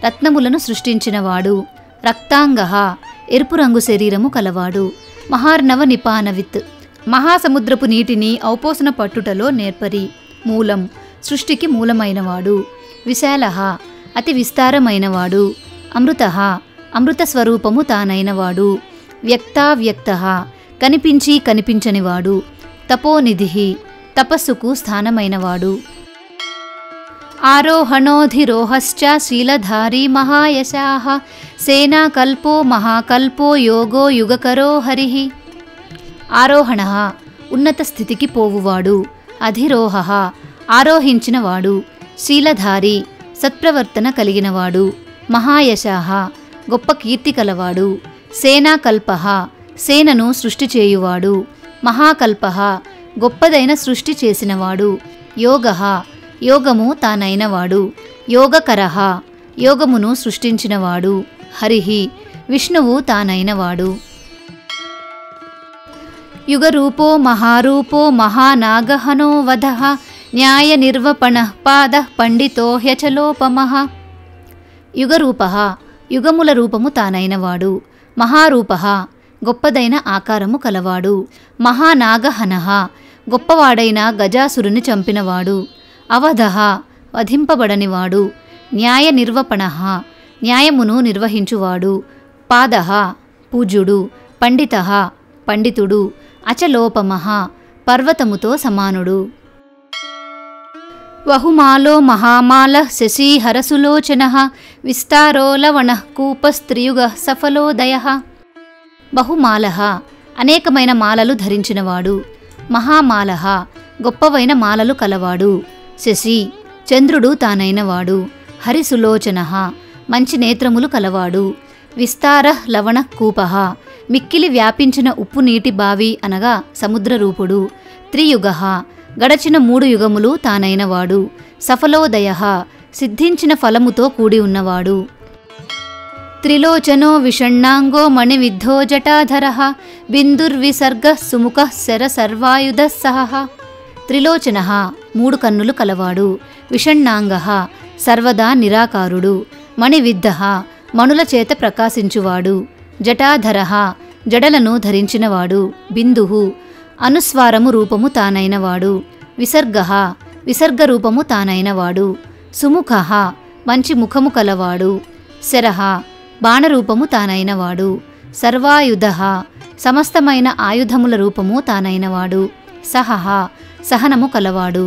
రత్నములను సృష్టించినవాడు. రక్తాంగః ఎరుపు రంగు శరీరము కలవాడు. మహార్నవ నిపానవిత్ మహాసముద్రపు నీటిని ఔపోసన పట్టుటలో నేర్పరి. మూలం సృష్టికి మూలమైనవాడు. విశాలః అతి విస్తారమైనవాడు. అమృతః అమృత స్వరూపము తానైనవాడు. వ్యక్తః కనిపించి కనిపించనివాడు. తపోనిధిః తపస్సుకు స్థానమైనవాడు. ఆరోహణోధిరోహశ్చ శీలధారీ మహాయశాః సేనాకల్పో మహాకల్పో యోగో యుగకరో హరిః. ఆరోహణః ఉన్నత స్థితికి పోవువాడు. అధిరోహః ఆరోహించినవాడు. శీలధారి సత్ప్రవర్తన కలిగినవాడు. మహాయశాః గొప్ప కీర్తి కలవాడు. సేనాకల్పః సేనను సృష్టి చేయువాడు. మహాకల్పః గొప్పదైన సృష్టి చేసినవాడు. యోగః యోగము తానైనవాడు. యోగకరః యోగమును సృష్టించినవాడు. హరిః విష్ణువు తానైనవాడు. యుగరూపో మహారూపో మహానాగహనో వధః న్యాయ నిర్వపణః పాదః పండితో హ్యచలోపమః. యుగరూపః యుగముల రూపము తానైనవాడు. మహారూపః గొప్పదైన ఆకారము కలవాడు. మహానాగహనః గొప్పవాడైన గజాసురుని చంపినవాడు. అవధః వధింపబడనివాడు. న్యాయ నిర్వపణః న్యాయమును నిర్వహించువాడు. పాదః పూజ్యుడు. పండితః పండితుడు. అచలోపమః పర్వతముతో సమానుడు. వహుమాలో మహామాలః శశీహరసులోచనః విస్తారో లవణః కూపస్త్రియుగః సఫలోదయః. బహుమాలః అనేకమైన మాలలు ధరించినవాడు. మహామాలః గొప్పవైన మాలలు కలవాడు. శశి చంద్రుడు తానైనవాడు. హరిసులోచనః మంచి నేత్రములు కలవాడు. విస్తారః లవణః కూపః మిక్కిలి వ్యాపించిన ఉప్పు నీటి బావి అనగా సముద్రరూపుడు. త్రియుగః గడచిన 3 యుగములు తానైనవాడు. సఫలోదయః సిద్ధించిన ఫలముతో కూడి ఉన్నవాడు. త్రిలోచనో విషణ్ణాంగో మణివిద్ధో జటాధరః బిందుర్విసర్గః సుముఖః శరసర్వాయుధః సహః. త్రిలోచనః 3 కన్నులు కలవాడు. విషణ్ణాంగః సర్వదా నిరాకారుడు. మణివిద్ధః మణుల చేత ప్రకాశించువాడు. జటాధరః జడలను ధరించినవాడు. బిందుః అనుస్వారము రూపము తానైనవాడు. విసర్గః విసర్గ రూపము తానైనవాడు. సుముఖః మంచి ముఖము కలవాడు. శరః బాణరూపము తానైనవాడు. సర్వాయుధః సమస్తమైన ఆయుధముల రూపము తానైనవాడు. సహః సహనము కలవాడు.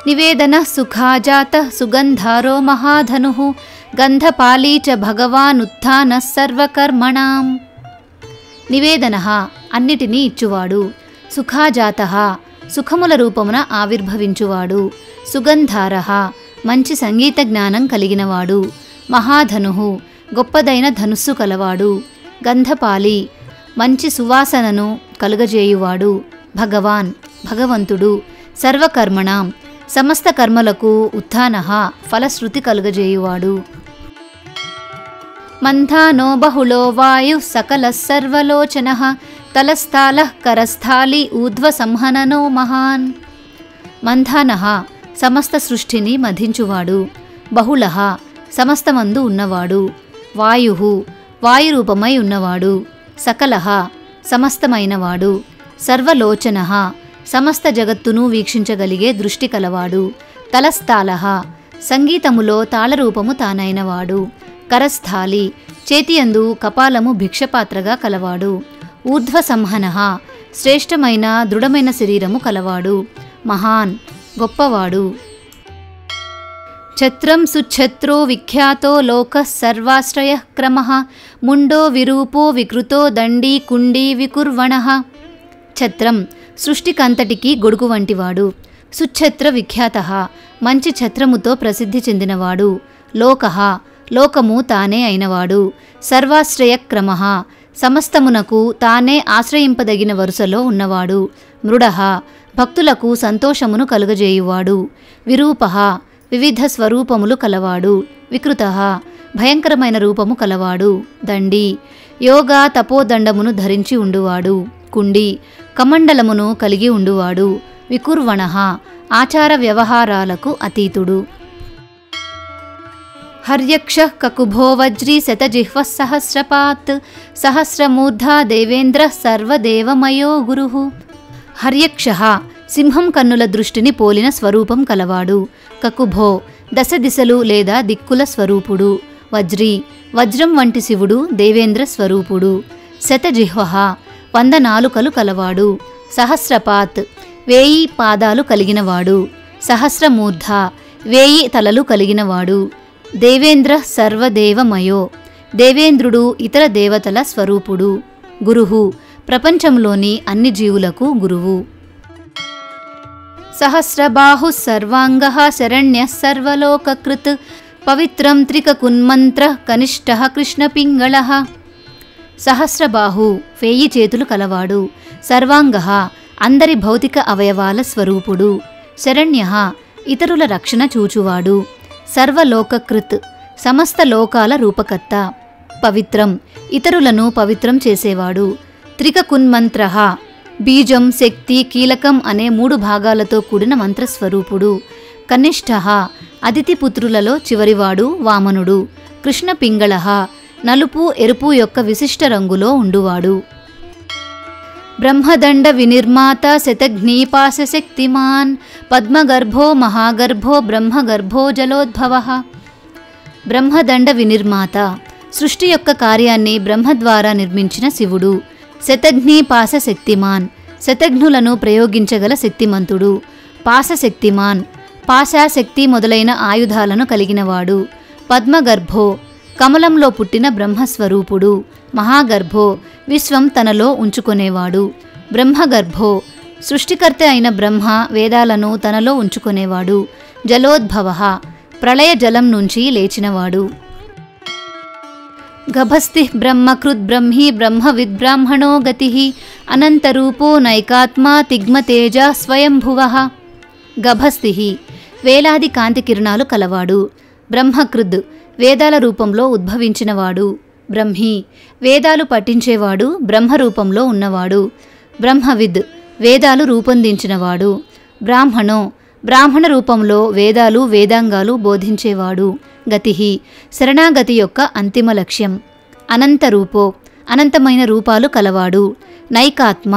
నివేదన సుఖాజాత సుగంధారో మహాధనుః గంధపాలీ చ భగవానుత్థానః సర్వకర్మణాం. నివేదనః అన్నిటినీ ఇచ్చువాడు. సుఖాజాతః సుఖముల రూపమున ఆవిర్భవించువాడు. సుగంధారః మంచి సంగీత జ్ఞానం కలిగినవాడు. మహాధనుః గొప్పదైన ధనుస్సు కలవాడు. గంధపాలి మంచి సువాసనను కలుగజేయువాడు. భగవాన్ భగవంతుడు. సర్వకర్మణాం సమస్త కర్మలకు ఉత్థానః ఫలశ్రుతి కలుగజేయువాడు. మంథానో బహుళో వాయుః సకలః సర్వలోచనః తలస్థాలః కరస్థాళీ ఊర్ధ్వ సంహననో మహాన్. మంథానః సమస్త సృష్టిని మధించువాడు. బహుళః సమస్తమందు ఉన్నవాడు. వాయుః వాయురూపమై ఉన్నవాడు. సకలః సమస్తమైనవాడు. సర్వలోచనః సమస్త జగత్తును వీక్షించగలిగే దృష్టి కలవాడు. తలస్థాలః సంగీతములో తాళరూపము తానైనవాడు. కరస్థాళి చేతియందు కపాలము భిక్షపాత్రగా కలవాడు. ఊర్ధ్వ సంహనః శ్రేష్టమైన దృఢమైన శరీరము కలవాడు. మహాన్ గొప్పవాడు. ఛత్రం సుఛత్రో విఖ్యాతో లోకః సర్వాశ్రయః క్రమః ముండో విరూపో వికృతో దండీ కుండీ వికుర్వణః. ఛత్రం సృష్టికంతటికి గొడుగు వంటివాడు. సుఛత్ర విఖ్యాతః మంచి ఛత్రముతో ప్రసిద్ధి చెందినవాడు. లోకః లోకము తానే అయినవాడు. సర్వాశ్రయక్రమః సమస్తమునకు తానే ఆశ్రయింపదగిన వరుసలో ఉన్నవాడు. మృడః భక్తులకు సంతోషమును కలుగజేయువాడు. విరూపః వివిధ స్వరూపములు కలవాడు. వికృతః భయంకరమైన రూపము కలవాడు. దండి యోగా తపోదండమును ధరించి ఉండువాడు. కుండి కమండలమును కలిగి ఉండువాడు. వికుర్వణః ఆచార వ్యవహారాలకు అతీతుడు. హర్యక్షః కకుభో వజ్రీ శతజిహ్వః సహస్రపాత్ సహస్రమూర్ధా దేవేంద్రః సర్వదేవమయో గురుః. హర్యక్షః సింహం కన్నుల దృష్టిని పోలిన స్వరూపం కలవాడు. కకుభో దశ దిశలు లేదా దిక్కుల స్వరూపుడు. వజ్రీ వజ్రం వంటి శివుడు దేవేంద్ర స్వరూపుడు. శతజిహ్వః 100 నాలుకలు కలవాడు. సహస్రపాత్ 1000 పాదాలు కలిగినవాడు. సహస్రమూర్ధ 1000 తలలు కలిగినవాడు. దేవేంద్ర సర్వదేవమయో దేవేంద్రుడు ఇతర దేవతల స్వరూపుడు. గురుహు ప్రపంచంలోని అన్ని జీవులకు గురువు. సహస్రబాహు సర్వాంగః శరణ్యః సర్వలోకకృత్ పవిత్రం త్రికకున్మంత్ర కనిష్ఠః కృష్ణపింగళః. సహస్రబాహు 1000 చేతులు కలవాడు. సర్వాంగః అందరి భౌతిక అవయవాల స్వరూపుడు. శరణ్యః ఇతరుల రక్షణ చూచువాడు. సర్వలోకకృత్ సమస్త లోకాల రూపకర్త. పవిత్రం ఇతరులను పవిత్రం చేసేవాడు. త్రికకున్మంత్రః బీజం శక్తి కీలకం అనే 3 భాగాలతో కూడిన మంత్రస్వరూపుడు. కనిష్ఠః అదితిపుత్రులలో చివరివాడు వామనుడు. కృష్ణపింగళః నలుపు ఎరుపు యొక్క విశిష్ట రంగులో ఉండువాడు. బ్రహ్మదండ వినిర్మాత శతఘ్నీపాశ శక్తిమాన్ పద్మగర్భో మహాగర్భో బ్రహ్మగర్భో జలోద్భవః. బ్రహ్మదండ వినిర్మాత సృష్టి యొక్క కార్యాన్ని బ్రహ్మ ద్వారా నిర్మించిన శివుడు. శతఘ్నీపాశ శక్తిమాన్ శతఘ్నులను ప్రయోగించగల శక్తిమంతుడు. పాశశక్తిమాన్ పాశాశక్తి మొదలైన ఆయుధాలను కలిగినవాడు. పద్మగర్భో కమలంలో పుట్టిన బ్రహ్మస్వరూపుడు. మహాగర్భో విశ్వం తనలో ఉంచుకునేవాడు. బ్రహ్మగర్భో సృష్టికర్త అయిన బ్రహ్మ వేదాలను తనలో ఉంచుకునేవాడు. జలోద్భవః ప్రళయ జలం నుంచి లేచినవాడు. గభస్తిః బ్రహ్మకృద్ బ్రహ్మీ బ్రహ్మవిద్బ్రాహ్మణో గతిః అనంతరూపో నైకాత్మా తిగ్మతేజ స్వయంభువః. గభస్తిః వేలాది కాంతి కిరణాలు కలవాడు. బ్రహ్మకృద్ వేదాల రూపంలో ఉద్భవించినవాడు. బ్రహ్మీ వేదాలు పఠించేవాడు బ్రహ్మరూపంలో ఉన్నవాడు. బ్రహ్మవిద్ వేదాలు రూపొందించినవాడు. బ్రాహ్మణో బ్రాహ్మణ రూపంలో వేదాలు వేదాంగాలు బోధించేవాడు. గతిః శరణాగతి యొక్క అంతిమ లక్ష్యం. అనంతరూపో అనంతమైన రూపాలు కలవాడు. నైకాత్మ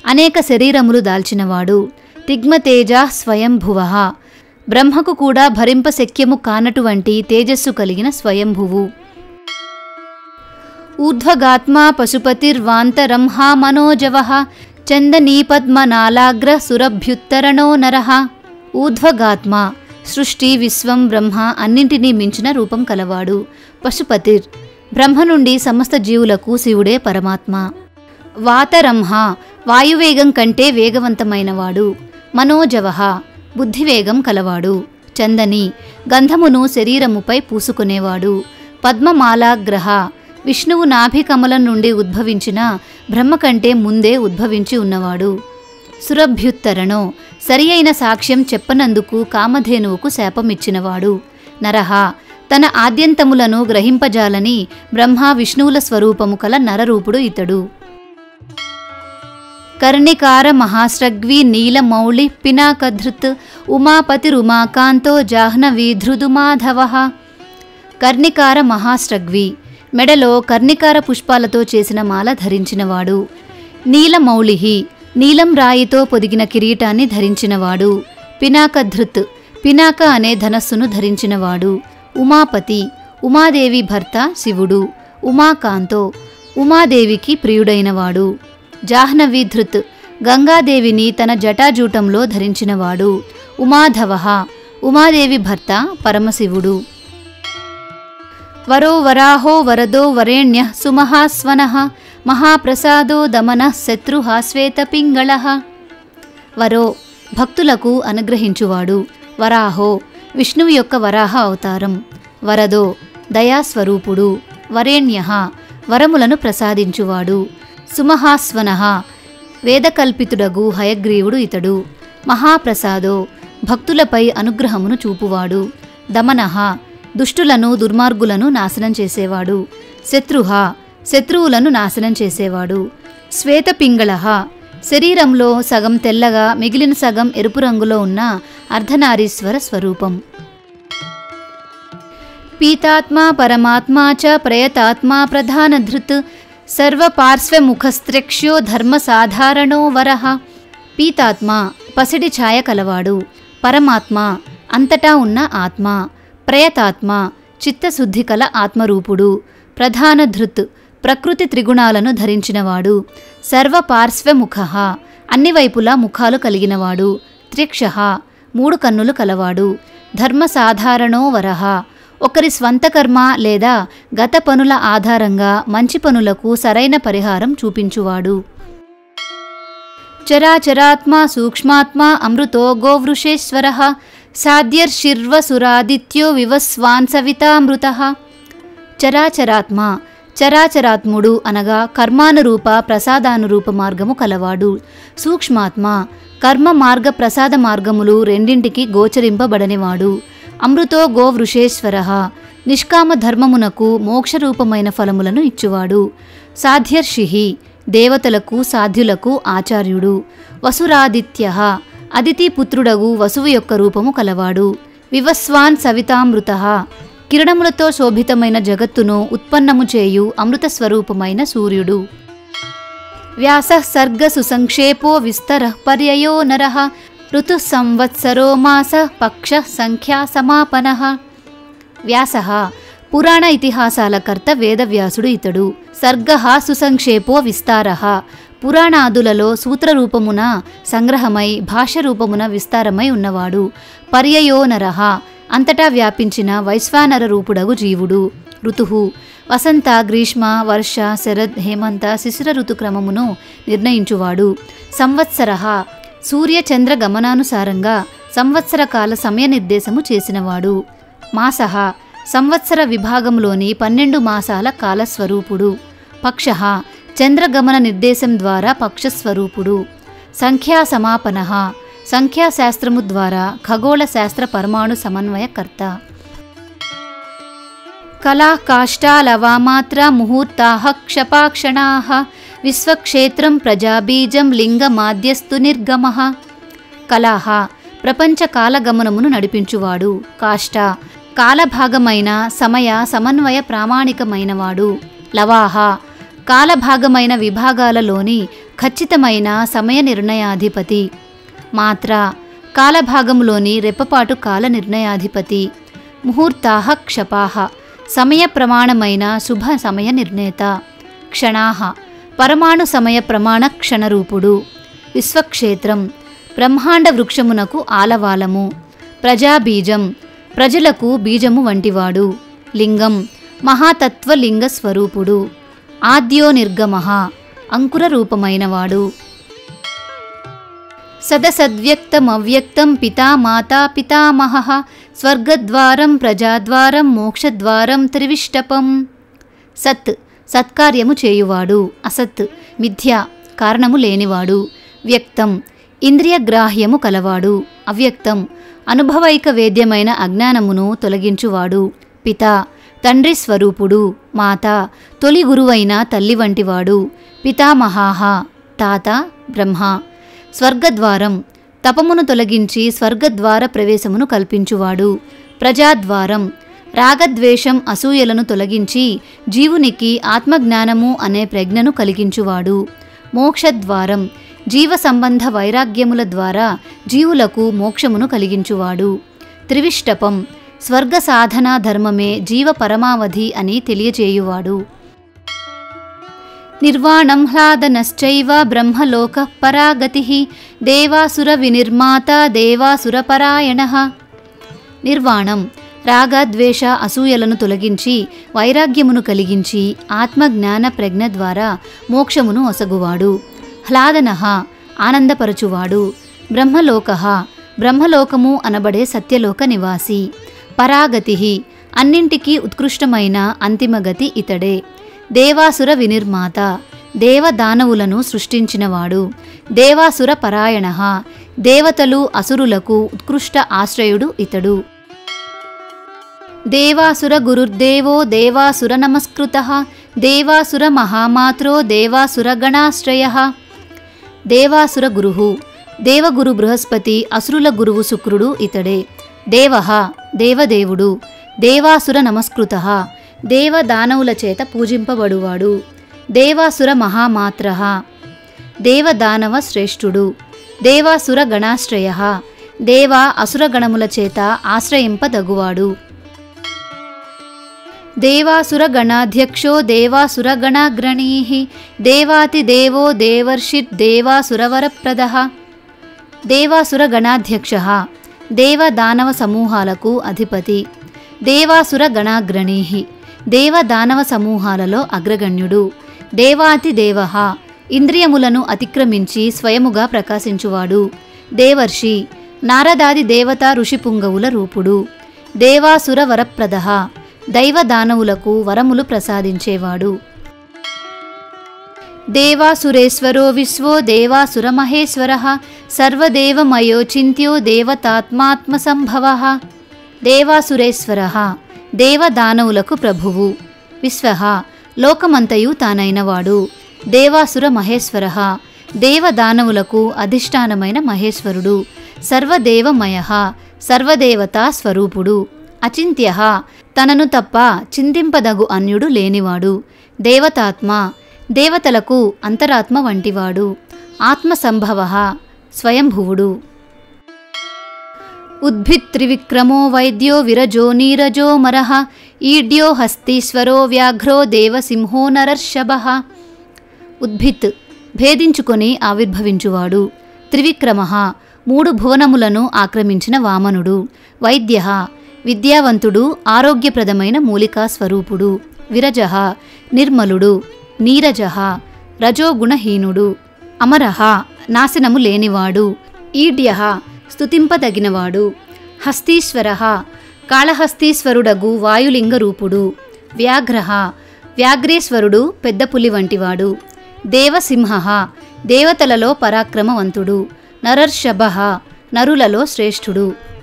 అనేక శరీరములు దాల్చినవాడు. తిగ్మతేజ స్వయంభువః బ్రహ్మకు కూడా భరింపశక్యము కానటువంటి తేజస్సు కలిగిన స్వయంభువు. ఊర్ధ్వగాత్మా పశుపతిర్వాంతరంహా మనోజవః చందనీపద్మనాలాగ్ర సురభ్యుత్తరణో నరః. ఊర్ధ్వగాత్మ సృష్టి విశ్వం బ్రహ్మ అన్నింటినీ మించిన రూపం కలవాడు. పశుపతిర్ బ్రహ్మ నుండి సమస్త జీవులకు శివుడే పరమాత్మ. వాతరంహ వాయువేగం కంటే వేగవంతమైనవాడు. మనోజవః బుద్ధివేగం కలవాడు. చందని గంధమును శరీరముపై పూసుకునేవాడు. పద్మమాలాగ్రహ విష్ణువు నాభికమలం నుండి ఉద్భవించిన బ్రహ్మ కంటే ముందే ఉద్భవించి ఉన్నవాడు. సురభ్యుత్తరణో సరి అయిన సాక్ష్యం చెప్పనందుకు కామధేనువుకు శాపమిచ్చినవాడు. నరహ తన ఆద్యంతములను గ్రహింపజాలని బ్రహ్మ విష్ణువుల స్వరూపము కల నరరూపుడు ఇతడు. కర్ణికార మహాస్రగ్వి నీలమౌళి పినాకధృత్ ఉమాపతిరుమాకాంతో జాహ్నవీధృదుమాధవ. కర్ణికార మహాస్రగ్వి మెడలో కర్ణికార పుష్పాలతో చేసిన మాల ధరించినవాడు. నీలమౌళిహి నీలం రాయితో పొదిగిన కిరీటాన్ని ధరించినవాడు. పినాకధృత్ పినాక అనే ధనస్సును ధరించినవాడు. ఉమాపతి ఉమాదేవి భర్త శివుడు. ఉమాకాంతో ఉమాదేవికి ప్రియుడైనవాడు. జాహ్నవీధృత్ గంగాదేవిని తన జటాజూటంలో ధరించినవాడు. ఉమాధవ ఉమాదేవి భర్త పరమశివుడు. వరో వరాహో వరదో వరేణ్య సుమహాస్వనః మహాప్రసాదో దమనః శత్రుః శ్వేతపింగళః. వరో భక్తులకు అనుగ్రహించువాడు. వరాహో విష్ణువు యొక్క వరాహ అవతారం. వరదో దయాస్వరూపుడు. వరేణ్యః వరములను ప్రసాదించువాడు. సుమహాస్వనః వేదకల్పితుడగు హయగ్రీవుడు ఇతడు. మహాప్రసాదో భక్తులపై అనుగ్రహమును చూపువాడు. దమనః దుష్టులను దుర్మార్గులను నాశనం చేసేవాడు. శత్రుః శత్రువులను నాశనం చేసేవాడు. శ్వేతపింగళః శరీరంలో సగం తెల్లగా మిగిలిన సగం ఎరుపు రంగులో ఉన్న అర్ధనారీశ్వర స్వరూపం. పీతాత్మా పరమాత్మా చ ప్రయతాత్మా ప్రధానధృత్ సర్వపార్శ్వముఖస్త్రక్ష్యో ధర్మసాధారణో వరః. పీతాత్మ పసిడి ఛాయ కలవాడు. పరమాత్మ అంతటా ఉన్న ఆత్మ. ప్రయతాత్మ చిత్తశుద్ధి కల ఆత్మరూపుడు. ప్రధానధృత్ ప్రకృతి త్రిగుణాలను ధరించినవాడు. సర్వపార్శ్వముఖ అన్ని వైపులా ముఖాలు కలిగినవాడు. త్రిక్షః 3 కన్నులు కలవాడు. ధర్మసాధారణో వరః ఒకరి స్వంత కర్మ లేదా గత పనుల ఆధారంగా మంచి పనులకు సరైన పరిహారం చూపించువాడు. చరాచరాత్మా సూక్ష్మాత్మా అమృతో గోవృషేశ్వరః సాధ్యర్షిర్వసురాదిత్యో వివస్వాన్ సవితామృతః. చరాచరాత్మ చరాచరాత్ముడు అనగా కర్మానురూప ప్రసాదానురూప మార్గము కలవాడు. సూక్ష్మాత్మ కర్మ మార్గ ప్రసాద మార్గములు రెండింటికి గోచరింపబడనివాడు. అమృతో గోవృషేశ్వరః నిష్కామ ధర్మమునకు మోక్షరూపమైన ఫలములను ఇచ్చువాడు. సాధ్యర్షి దేవతలకు సాధ్యులకు ఆచార్యుడు. వసురాదిత్యః అదితిపుత్రుడగు వసువు యొక్క రూపము కలవాడు. వివస్వాన్ సవితామృతః కిరణములతో శోభితమైన జగత్తును ఉత్పన్నము చేయు అమృత స్వరూపమైన సూర్యుడు. వ్యాసః సర్గ సుసంక్షేపో విస్తరః పర్యయో నరః ఋతు సంవత్సరో మాసః పక్షః సంఖ్యా సమాపనః. వ్యాసః పురాణ ఇతిహాసాల కర్త వేదవ్యాసుడు ఇతడు. సర్గః సుసంక్షేపో విస్తారః పురాణాదులలో సూత్రరూపమున సంగ్రహమై భాష్యరూపమున విస్తారమై ఉన్నవాడు. పర్యయో నరః అంతటా వ్యాపించిన వైశ్వానర రూపుడగు జీవుడు. ఋతుః వసంత గ్రీష్మ వర్ష శరద్ హేమంత శిశిర ఋతుక్రమమును నిర్ణయించువాడు. సంవత్సరః సూర్య చంద్ర గమనానుసారంగా సంవత్సర కాల సమయ నిర్దేశము చేసినవాడు. మాసః సంవత్సర విభాగంలోని 12 మాసాల కాలస్వరూపుడు. పక్షః చంద్రగమన నిర్దేశం ద్వారా పక్షస్వరూపుడు. సంఖ్యా సమాపనః సంఖ్యాశాస్త్రము ద్వారా ఖగోళ శాస్త్ర పరమాణు సమన్వయకర్త. కళా కాష్టాలవామాత్ర ముహూర్తాః క్షపాక్షణాః విశ్వక్షేత్రం ప్రజాబీజం లింగమాద్యస్తు నిర్గమః. కళాః ప్రపంచ కాలగమనమును నడిపించువాడు. కాష్ట కాలభాగమైన సమయ సమన్వయ ప్రామాణికమైనవాడు. లవాహ కాలభాగమైన విభాగాలలోని ఖచ్చితమైన సమయ నిర్ణయాధిపతి. మాత్ర కాలభాగంలోని రెప్పపాటు కాల నిర్ణయాధిపతి. ముహూర్తాః క్షపాః సమయ ప్రమాణమైన శుభ సమయ నిర్ణేత. క్షణాః పరమాణు సమయ ప్రమాణ క్షణరూపుడు. విశ్వక్షేత్రం బ్రహ్మాండ వృక్షమునకు ఆలవాలము. ప్రజాబీజం ప్రజలకు బీజము వంటివాడు. లింగం మహాతత్వలింగ స్వరూపుడు. ఆద్యో నిర్గమః అంకుర రూపమైనవాడు. సదసద్వ్యక్తమవ్యక్తం పితా మాతా పితామహః స్వర్గద్వారం ప్రజాద్వారం మోక్షద్వారం త్రివిష్టపం. సత్ సత్కార్యము చేయువాడు. అసత్ మిథ్య కారణము లేనివాడు. వ్యక్తం ఇంద్రియగ్రాహ్యము కలవాడు. అవ్యక్తం అనుభవైక వేద్యమైన అజ్ఞానమును తొలగించువాడు. పిత తండ్రి స్వరూపుడు. మాత తొలి గురువైన తల్లి వంటివాడు. పితామహాహ తాత బ్రహ్మ. స్వర్గద్వారం తపమును తొలగించి స్వర్గద్వార ప్రవేశమును కల్పించువాడు. ప్రజాద్వారం రాగద్వేషం అసూయలను తొలగించి జీవునికి ఆత్మజ్ఞానము అనే ప్రజ్ఞను కలిగించువాడు. మోక్షద్వారం జీవ సంబంధ వైరాగ్యముల ద్వారా జీవులకు మోక్షమును కలిగించువాడు. త్రివిష్టపం స్వర్గ సాధనా ధర్మమే జీవ పరమావధి అని తెలియచేయువాడు. నిర్వాణం హ్లాదనశ్చైవ బ్రహ్మలోక పరాగతి దేవాసుర వినిర్మాత దేవాసురపరాయణః. నిర్వాణం రాగద్వేష అసూయలను తొలగించి వైరాగ్యమును కలిగించి ఆత్మజ్ఞాన ప్రజ్ఞ ద్వారా మోక్షమును ఒసగువాడు. హ్లాదనః ఆనందపరచువాడు. బ్రహ్మలోకః బ్రహ్మలోకము అనబడే సత్యలోక నివాసి. పరాగతి అన్నింటికీ ఉత్కృష్టమైన అంతిమగతి ఇతడే. దేవాసుర వినిర్మాత దేవదానవులను సృష్టించినవాడు. దేవాసుర పరాయణః దేవతలు అసురులకు ఉత్కృష్ట ఆశ్రయుడు ఇతడు. దేవాసుర గురుర్దేవో దేవాసుర నమస్కృతః దేవాసుర మహామాత్రో దేవాసుర గణాశ్రయః. దేవాసుర గురుః దేవగురు బృహస్పతి అసురుల గురువు శుక్రుడు ఇతడే. దేవః దేవదేవుడు. దేవాసుర నమస్కృతః దేవదానవుల చేత పూజింపబడువాడు. దేవాసుర మహామాత్రః దేవదానవ శ్రేష్ఠుడు. దేవాసుర గణాశ్రయః దేవ అసురగణముల చేత ఆశ్రయింపదగువాడు. దేవాసుర గణాధ్యక్షో దేవాసుర గణాగ్రణీః దేవాతిదేవో దేవర్షిర్దేవాసురవరప్రదః. దేవాసుర గణాధ్యక్షః దేవదానవ సమూహాలకు అధిపతి. దేవాసుర గణాగ్రణీః దేవదానవ సమూహాలలో అగ్రగణ్యుడు. దేవాతిదేవః ఇంద్రియములను అతిక్రమించి స్వయముగా ప్రకాశించువాడు. దేవర్షి నారదాది దేవతా ఋషిపుంగవుల రూపుడు. దేవాసుర వరప్రదః దైవదానవులకు వరములు ప్రసాదించేవాడు. దేవాసురేశ్వరో విశ్వో దేవాసుర మహేశ్వరః సర్వదేవమయోచింత్యో దేవతాత్మాత్మసంభవః. దేవాసురేశ్వరః దేవదానవులకు ప్రభువు. విశ్వః లోకమంతయు తానైనవాడు. దేవాసుర మహేశ్వరః దేవదానవులకు అధిష్టానమైన మహేశ్వరుడు. సర్వదేవమయః సర్వదేవతా స్వరూపుడు. అచింత్యః తనను తప్ప చింతింపదగు అన్యుడు లేనివాడు. దేవతాత్మ దేవతలకు అంతరాత్మ వంటివాడు. ఆత్మసంభవః స్వయంభువుడు. ఉద్భిత్రివిక్రమో వైద్యో విరజో నీరజో మరః ఈడ్యో హస్తీశ్వరో వ్యాఘ్రో దేవసింహో నరర్షభః. ఉద్భిత్ భేదించుకొని ఆవిర్భవించువాడు. త్రివిక్రమః మూడు భువనములను ఆక్రమించిన వామనుడు. వైద్యః విద్యావంతుడు ఆరోగ్యప్రదమైన మూలికా స్వరూపుడు. విరజః నిర్మలుడు. నీరజః రజోగుణహీనుడు. అమరః నాశనము లేనివాడు. ఈడ్యః స్తుతింపదగినవాడు. హస్తీశ్వరః కాళహస్తీశ్వరుడగు వాయులింగ రూపుడు. వ్యాఘ్రః వ్యాఘ్రేశ్వరుడు పెద్ద పులి వంటివాడు. దేవసింహః దేవతలలో పరాక్రమవంతుడు. నరర్షభః నరులలో శ్రేష్ఠుడు.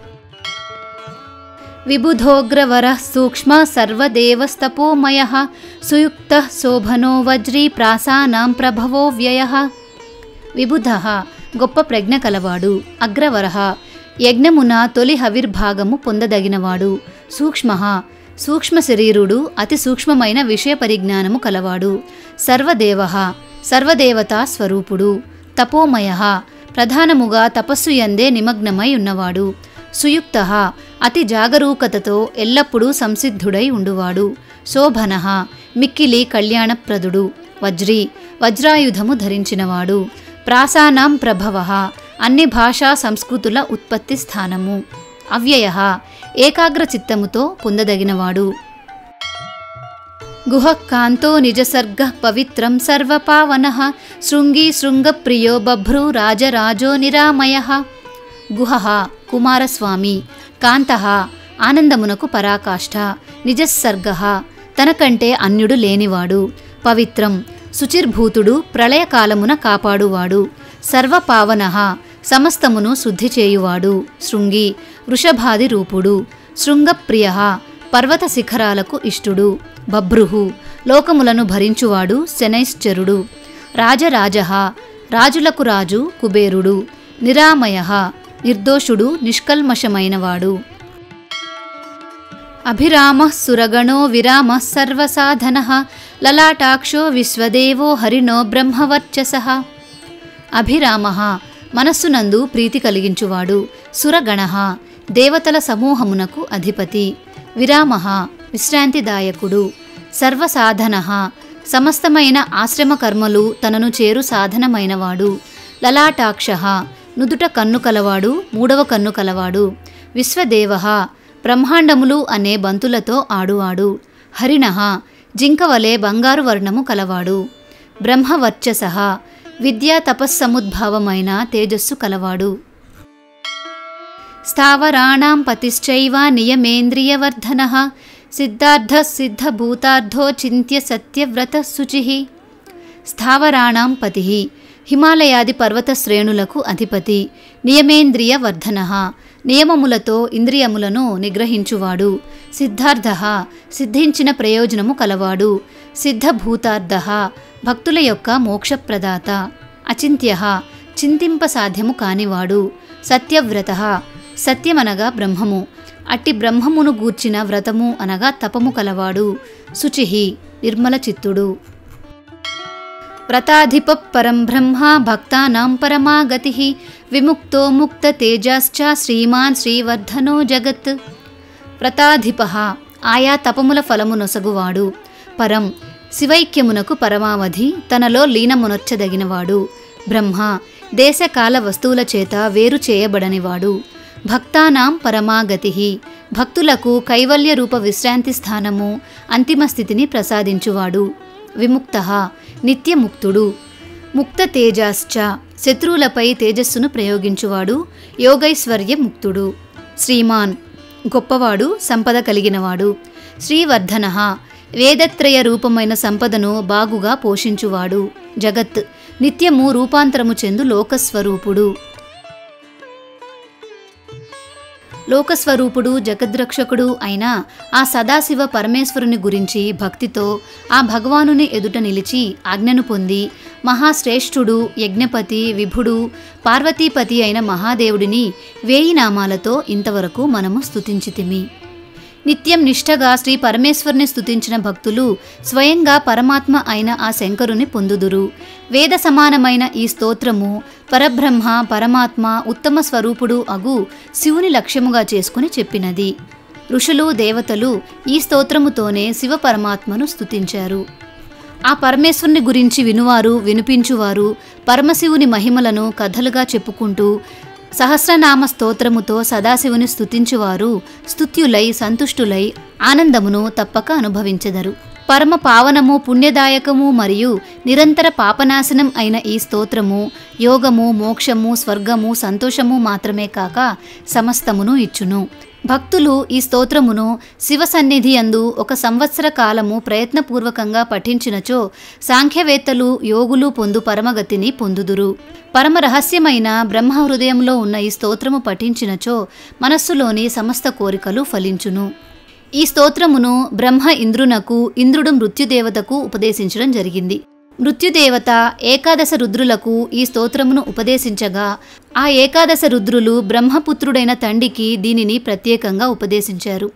విబుధోగ్రవరః సూక్ష్మ సర్వదేవస్తపోమయః సుయుక్తః శోభనో వజ్రీ ప్రాసానాం ప్రభవో వ్యయః. విబుధః గొప్ప ప్రజ్ఞ కలవాడు. అగ్రవరః యజ్ఞమున తొలి హవిర్భాగము పొందదగినవాడు. సూక్ష్మః సూక్ష్మ శరీరుడు అతి సూక్ష్మమైన విషయ పరిజ్ఞానము కలవాడు. సర్వదేవః సర్వదేవతా స్వరూపుడు. తపోమయః ప్రధానముగా తపస్సు యందే నిమగ్నమై ఉన్నవాడు. సుయుక్తః అతి జాగరూకతతో ఎల్లప్పుడూ సంసిద్ధుడై ఉండువాడు. శోభనః మిక్కిలి కళ్యాణప్రదుడు. వజ్రీ వజ్రాయుధము ధరించినవాడు. ప్రాసానాం ప్రభవః అన్ని భాషా సంస్కృతుల ఉత్పత్తి స్థానము. అవ్యయః ఏకాగ్ర చిత్తముతో పొందదగినవాడు. గుహకాంతో నిజసర్గః పవిత్రం సర్వపావనః శృంగీ శృంగప్రియో బభ్రూ రాజరాజో నిరామయః. గుహః కుమారస్వామి. కాంతః ఆనందమునకు పరాకాష్ఠ, నిజస్సర్గః తనకంటే అన్యుడు లేనివాడు, పవిత్రం శుచిర్భూతుడు, ప్రళయకాలమున కాపాడువాడు, సర్వపావనః సమస్తమును శుద్ధి చేయువాడు, శృంగి వృషభాది రూపుడు, శృంగప్రియః పర్వత శిఖరాలకు ఇష్టుడు, బభ్రుః లోకములను భరించువాడు, శనైశ్చరుడు, రాజరాజః రాజులకు రాజు, కుబేరుడు, నిరామయః నిర్దోషుడు, నిష్కల్మషమైనవాడు, అభిరామః సురగణో విరామః సర్వసాధనః లలాటాక్షో విశ్వదేవో హరిణో బ్రహ్మవర్చసః. అభిరామః మనస్సునందు ప్రీతి కలిగించువాడు, సురగణః దేవతల సమూహమునకు అధిపతి, విరామః విశ్రాంతిదాయకుడు, సర్వసాధనః సమస్తమైన ఆశ్రమ కర్మలు తనను చేరు సాధనమైనవాడు, లలాటాక్షః నుదుట కన్ను కలవాడు, మూడవ కన్ను కలవాడు, విశ్వదేవః బ్రహ్మాండములు అనే బంతులతో ఆడువాడు, హరిణః జింకవలే బంగారు వర్ణము కలవాడు, బ్రహ్మవర్చసః విద్యా తపస్సముద్భావమైన తేజస్సు కలవాడు, స్థావరాణాం పతిశ్చైవ నియమేంద్రియవర్ధనః సిద్ధార్థః సిద్ధభూతార్థో చింత్య సత్యవ్రత శుచిః. స్థావరాణాం పతిః హిమాలయాది పర్వత శ్రేణులకు అధిపతి, నియమేంద్రియ వర్ధనః నియమములతో ఇంద్రియములను నిగ్రహించువాడు, సిద్ధార్థః సిద్ధించిన ప్రయోజనము కలవాడు, సిద్ధభూతార్థః భక్తుల యొక్క మోక్షప్రదాత, అచింత్యః చింతింప సాధ్యము కానివాడు, సత్యవ్రతః సత్యమనగా బ్రహ్మము, అట్టి బ్రహ్మమును గూర్చిన వ్రతము అనగా తపము కలవాడు, శుచిః నిర్మల చిత్తుడు, వ్రతాధిప పరం బ్రహ్మ భక్తానాం పరమాగతిః విముక్తో ముక్త తేజశ్చ శ్రీమాన్ శ్రీవర్ధనో జగత్. వ్రతాధిపః ఆయా తపముల ఫలము నొసగువాడు, పరం శివైక్యమునకు పరమావధి తనలో లీనమునర్చదగినవాడు, బ్రహ్మ దేశకాల వస్తువుల చేత వేరు చేయబడనివాడు, భక్తానాం పరమాగతిః భక్తులకు కైవల్య రూప విశ్రాంతి స్థానము అంతిమ స్థితిని ప్రసాదించువాడు, విముక్తః నిత్యముక్తుడు, ముక్త తేజశ్చ శత్రువులపై తేజస్సును ప్రయోగించువాడు, యోగైశ్వర్య ముక్తుడు, శ్రీమాన్ గొప్పవాడు సంపద కలిగినవాడు, శ్రీవర్ధనః వేదత్రయ రూపమైన సంపదను బాగుగా పోషించువాడు, జగత్ నిత్యము రూపాంతరము చెందు లోకస్వరూపుడు, లోకస్వరూపుడు జగద్రక్షకుడు అయిన ఆ సదాశివ పరమేశ్వరుని గురించి భక్తితో ఆ భగవానుని ఎదుట నిలిచి ఆజ్ఞను పొంది మహాశ్రేష్ఠుడు యజ్ఞపతి విభుడు పార్వతీపతి అయిన మహాదేవుడిని 1000 నామాలతో ఇంతవరకు మనము స్తుతించితిమి. నిత్యం నిష్ఠగా శ్రీ పరమేశ్వరుని స్తుతించిన భక్తులు స్వయంగా పరమాత్మ అయిన ఆ శంకరుని పొందుదురు. వేద సమానమైన ఈ స్తోత్రము పరబ్రహ్మ పరమాత్మ ఉత్తమ స్వరూపుడు అగు శివుని లక్ష్యముగా చేసుకుని చెప్పినది. ఋషులు దేవతలు ఈ స్తోత్రముతోనే శివ పరమాత్మను స్తుతించారు. ఆ పరమేశ్వరుని గురించి వినువారు వినిపించువారు పరమశివుని మహిమలను కథలుగా చెప్పుకుంటూ సహస్రనామ స్తోత్రముతో సదాశివుని స్తుతించువారు స్తుత్యులై సంతుష్టులై ఆనందమును తప్పక అనుభవించెదరు. పరమ పావనము పుణ్యదాయకము మరియు నిరంతర పాపనాశనం అయిన ఈ స్తోత్రము యోగము మోక్షము స్వర్గము సంతోషము మాత్రమే కాక సమస్తమును ఇచ్చును. భక్తులు ఈ స్తోత్రమును శివ సన్నిధి యందు 1 సంవత్సర కాలము ప్రయత్నపూర్వకంగా పఠించినచో సాంఖ్యవేత్తలు యోగులు పొందు పరమగతిని పొందుదురు. పరమ రహస్యమైన బ్రహ్మ హృదయంలో ఉన్న ఈ స్తోత్రము పఠించినచో మనస్సులోని సమస్త కోరికలు ఫలించును. ఈ స్తోత్రమును బ్రహ్మ ఇంద్రునకు ఇంద్రుడు మృత్యుదేవతకు ఉపదేశించడం జరిగింది. మృత్యుదేవత 11 రుద్రులకు ఈ స్తోత్రమును ఉపదేశించగా ఆ 11 రుద్రులు బ్రహ్మపుత్రుడైన తండ్రికి దీనిని ప్రత్యేకంగా ఉపదేశించారు.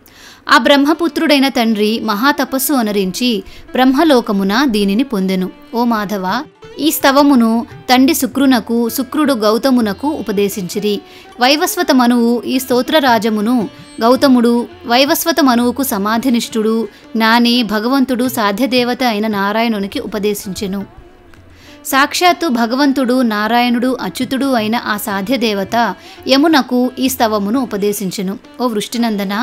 ఆ బ్రహ్మపుత్రుడైన తండ్రి మహాతపస్సు అనరించి బ్రహ్మలోకమున దీనిని పొందెను. ఓ మాధవ, ఈ స్తవమును తండ్రి శుక్రునకు శుక్రుడు గౌతమునకు ఉపదేశించిరి. వైవస్వత మనువు ఈ స్తోత్రరాజమును గౌతముడు వైవస్వత మనువుకు సమాధినిష్ఠుడు జ్ఞాని భగవంతుడు సాధ్యదేవత అయిన నారాయణునికి ఉపదేశించెను. సాక్షాత్తు భగవంతుడు నారాయణుడు అచ్యుతుడు అయిన ఆ సాధ్యదేవత యమునకు ఈ స్తవమును ఉపదేశించెను. ఓ వృష్టినందన,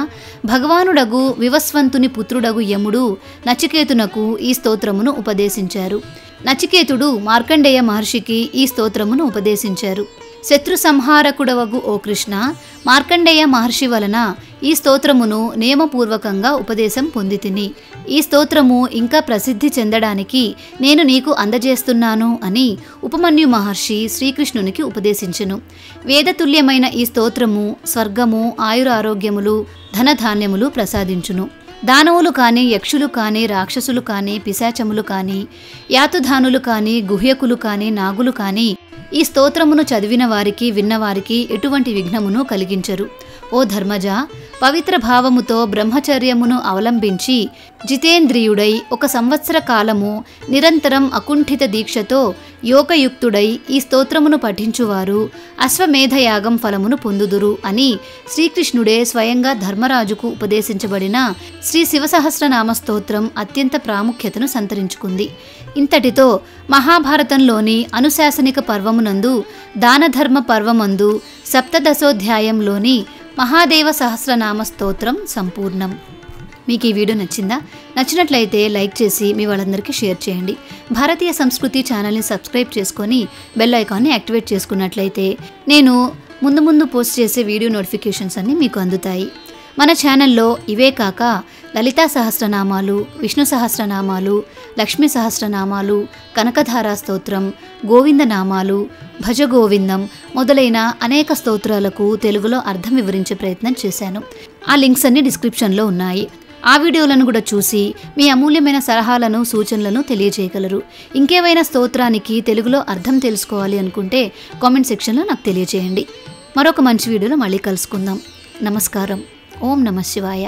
భగవానుడగు వివస్వంతుని పుత్రుడగు యముడు నచికేతునకు ఈ స్తోత్రమును ఉపదేశించారు. నచికేతుడు మార్కండేయ మహర్షికి ఈ స్తోత్రమును ఉపదేశించారు. శత్రు సంహారకుడవగు ఓ కృష్ణ, మార్కండేయ మహర్షి వలన ఈ స్తోత్రమును నియమపూర్వకంగా ఉపదేశం పొందితిని. ఈ స్తోత్రము ఇంకా ప్రసిద్ధి చెందడానికి నేను నీకు అందజేస్తున్నాను అని ఉపమన్యు మహర్షి శ్రీకృష్ణునికి ఉపదేశించెను. వేదతుల్యమైన ఈ స్తోత్రము స్వర్గము, ఆయురారోగ్యములు, ధనధాన్యములు ప్రసాదించును. దానవులు కానీ, యక్షులు కానీ, రాక్షసులు కానీ, పిశాచములు కానీ, యాతుధానులు కానీ, గుహ్యకులు కానీ, నాగులు కానీ ఈ స్తోత్రమును చదివిన వారికి, విన్నవారికి ఎటువంటి విఘ్నమును కలిగించరు. ఓ ధర్మజ, పవిత్ర భావముతో బ్రహ్మచర్యమును అవలంబించి జితేంద్రియుడై 1 సంవత్సర కాలము నిరంతరం అకుంఠిత దీక్షతో యోగయుక్తుడై ఈ స్తోత్రమును పఠించువారు అశ్వమేధయాగం ఫలమును పొందుదురు అని శ్రీకృష్ణుడే స్వయంగా ధర్మరాజుకు ఉపదేశించబడిన శ్రీ శివసహస్రనామ స్తోత్రం అత్యంత ప్రాముఖ్యతను సంతరించుకుంది. ఇంతటితో మహాభారతంలోని అనుశాసనిక పర్వమునందు దానధర్మ పర్వమందు సప్తదశోధ్యాయంలోని మహాదేవ సహస్రనామ స్తోత్రం సంపూర్ణం. మీకు ఈ వీడియో నచ్చిందా? నచ్చినట్లయితే లైక్ చేసి మీ వాళ్ళందరికీ షేర్ చేయండి. భారతీయ సంస్కృతి ఛానల్ని సబ్స్క్రైబ్ చేసుకొని బెల్ ఐకాన్ని యాక్టివేట్ చేసుకున్నట్లయితే నేను ముందు పోస్ట్ చేసే వీడియో నోటిఫికేషన్స్ అన్నీ మీకు అందుతాయి. మన ఛానల్లో ఇవే కాక లలితా సహస్రనామాలు, విష్ణు సహస్రనామాలు, లక్ష్మీ సహస్రనామాలు, కనకధారా స్తోత్రం, గోవిందనామాలు, భజగోవిందం మొదలైన అనేక స్తోత్రాలకు తెలుగులో అర్థం వివరించే ప్రయత్నం చేశాను. ఆ లింక్స్ అన్ని డిస్క్రిప్షన్లో ఉన్నాయి. ఆ వీడియోలను కూడా చూసి మీ అమూల్యమైన సలహాలను, సూచనలను తెలియజేయగలరు. ఇంకేమైనా స్తోత్రానికి తెలుగులో అర్థం తెలుసుకోవాలి అనుకుంటే కామెంట్ సెక్షన్లో నాకు తెలియజేయండి. మరొక మంచి వీడియోలో మళ్ళీ కలుసుకుందాం. నమస్కారం. ఓం నమః శివాయ.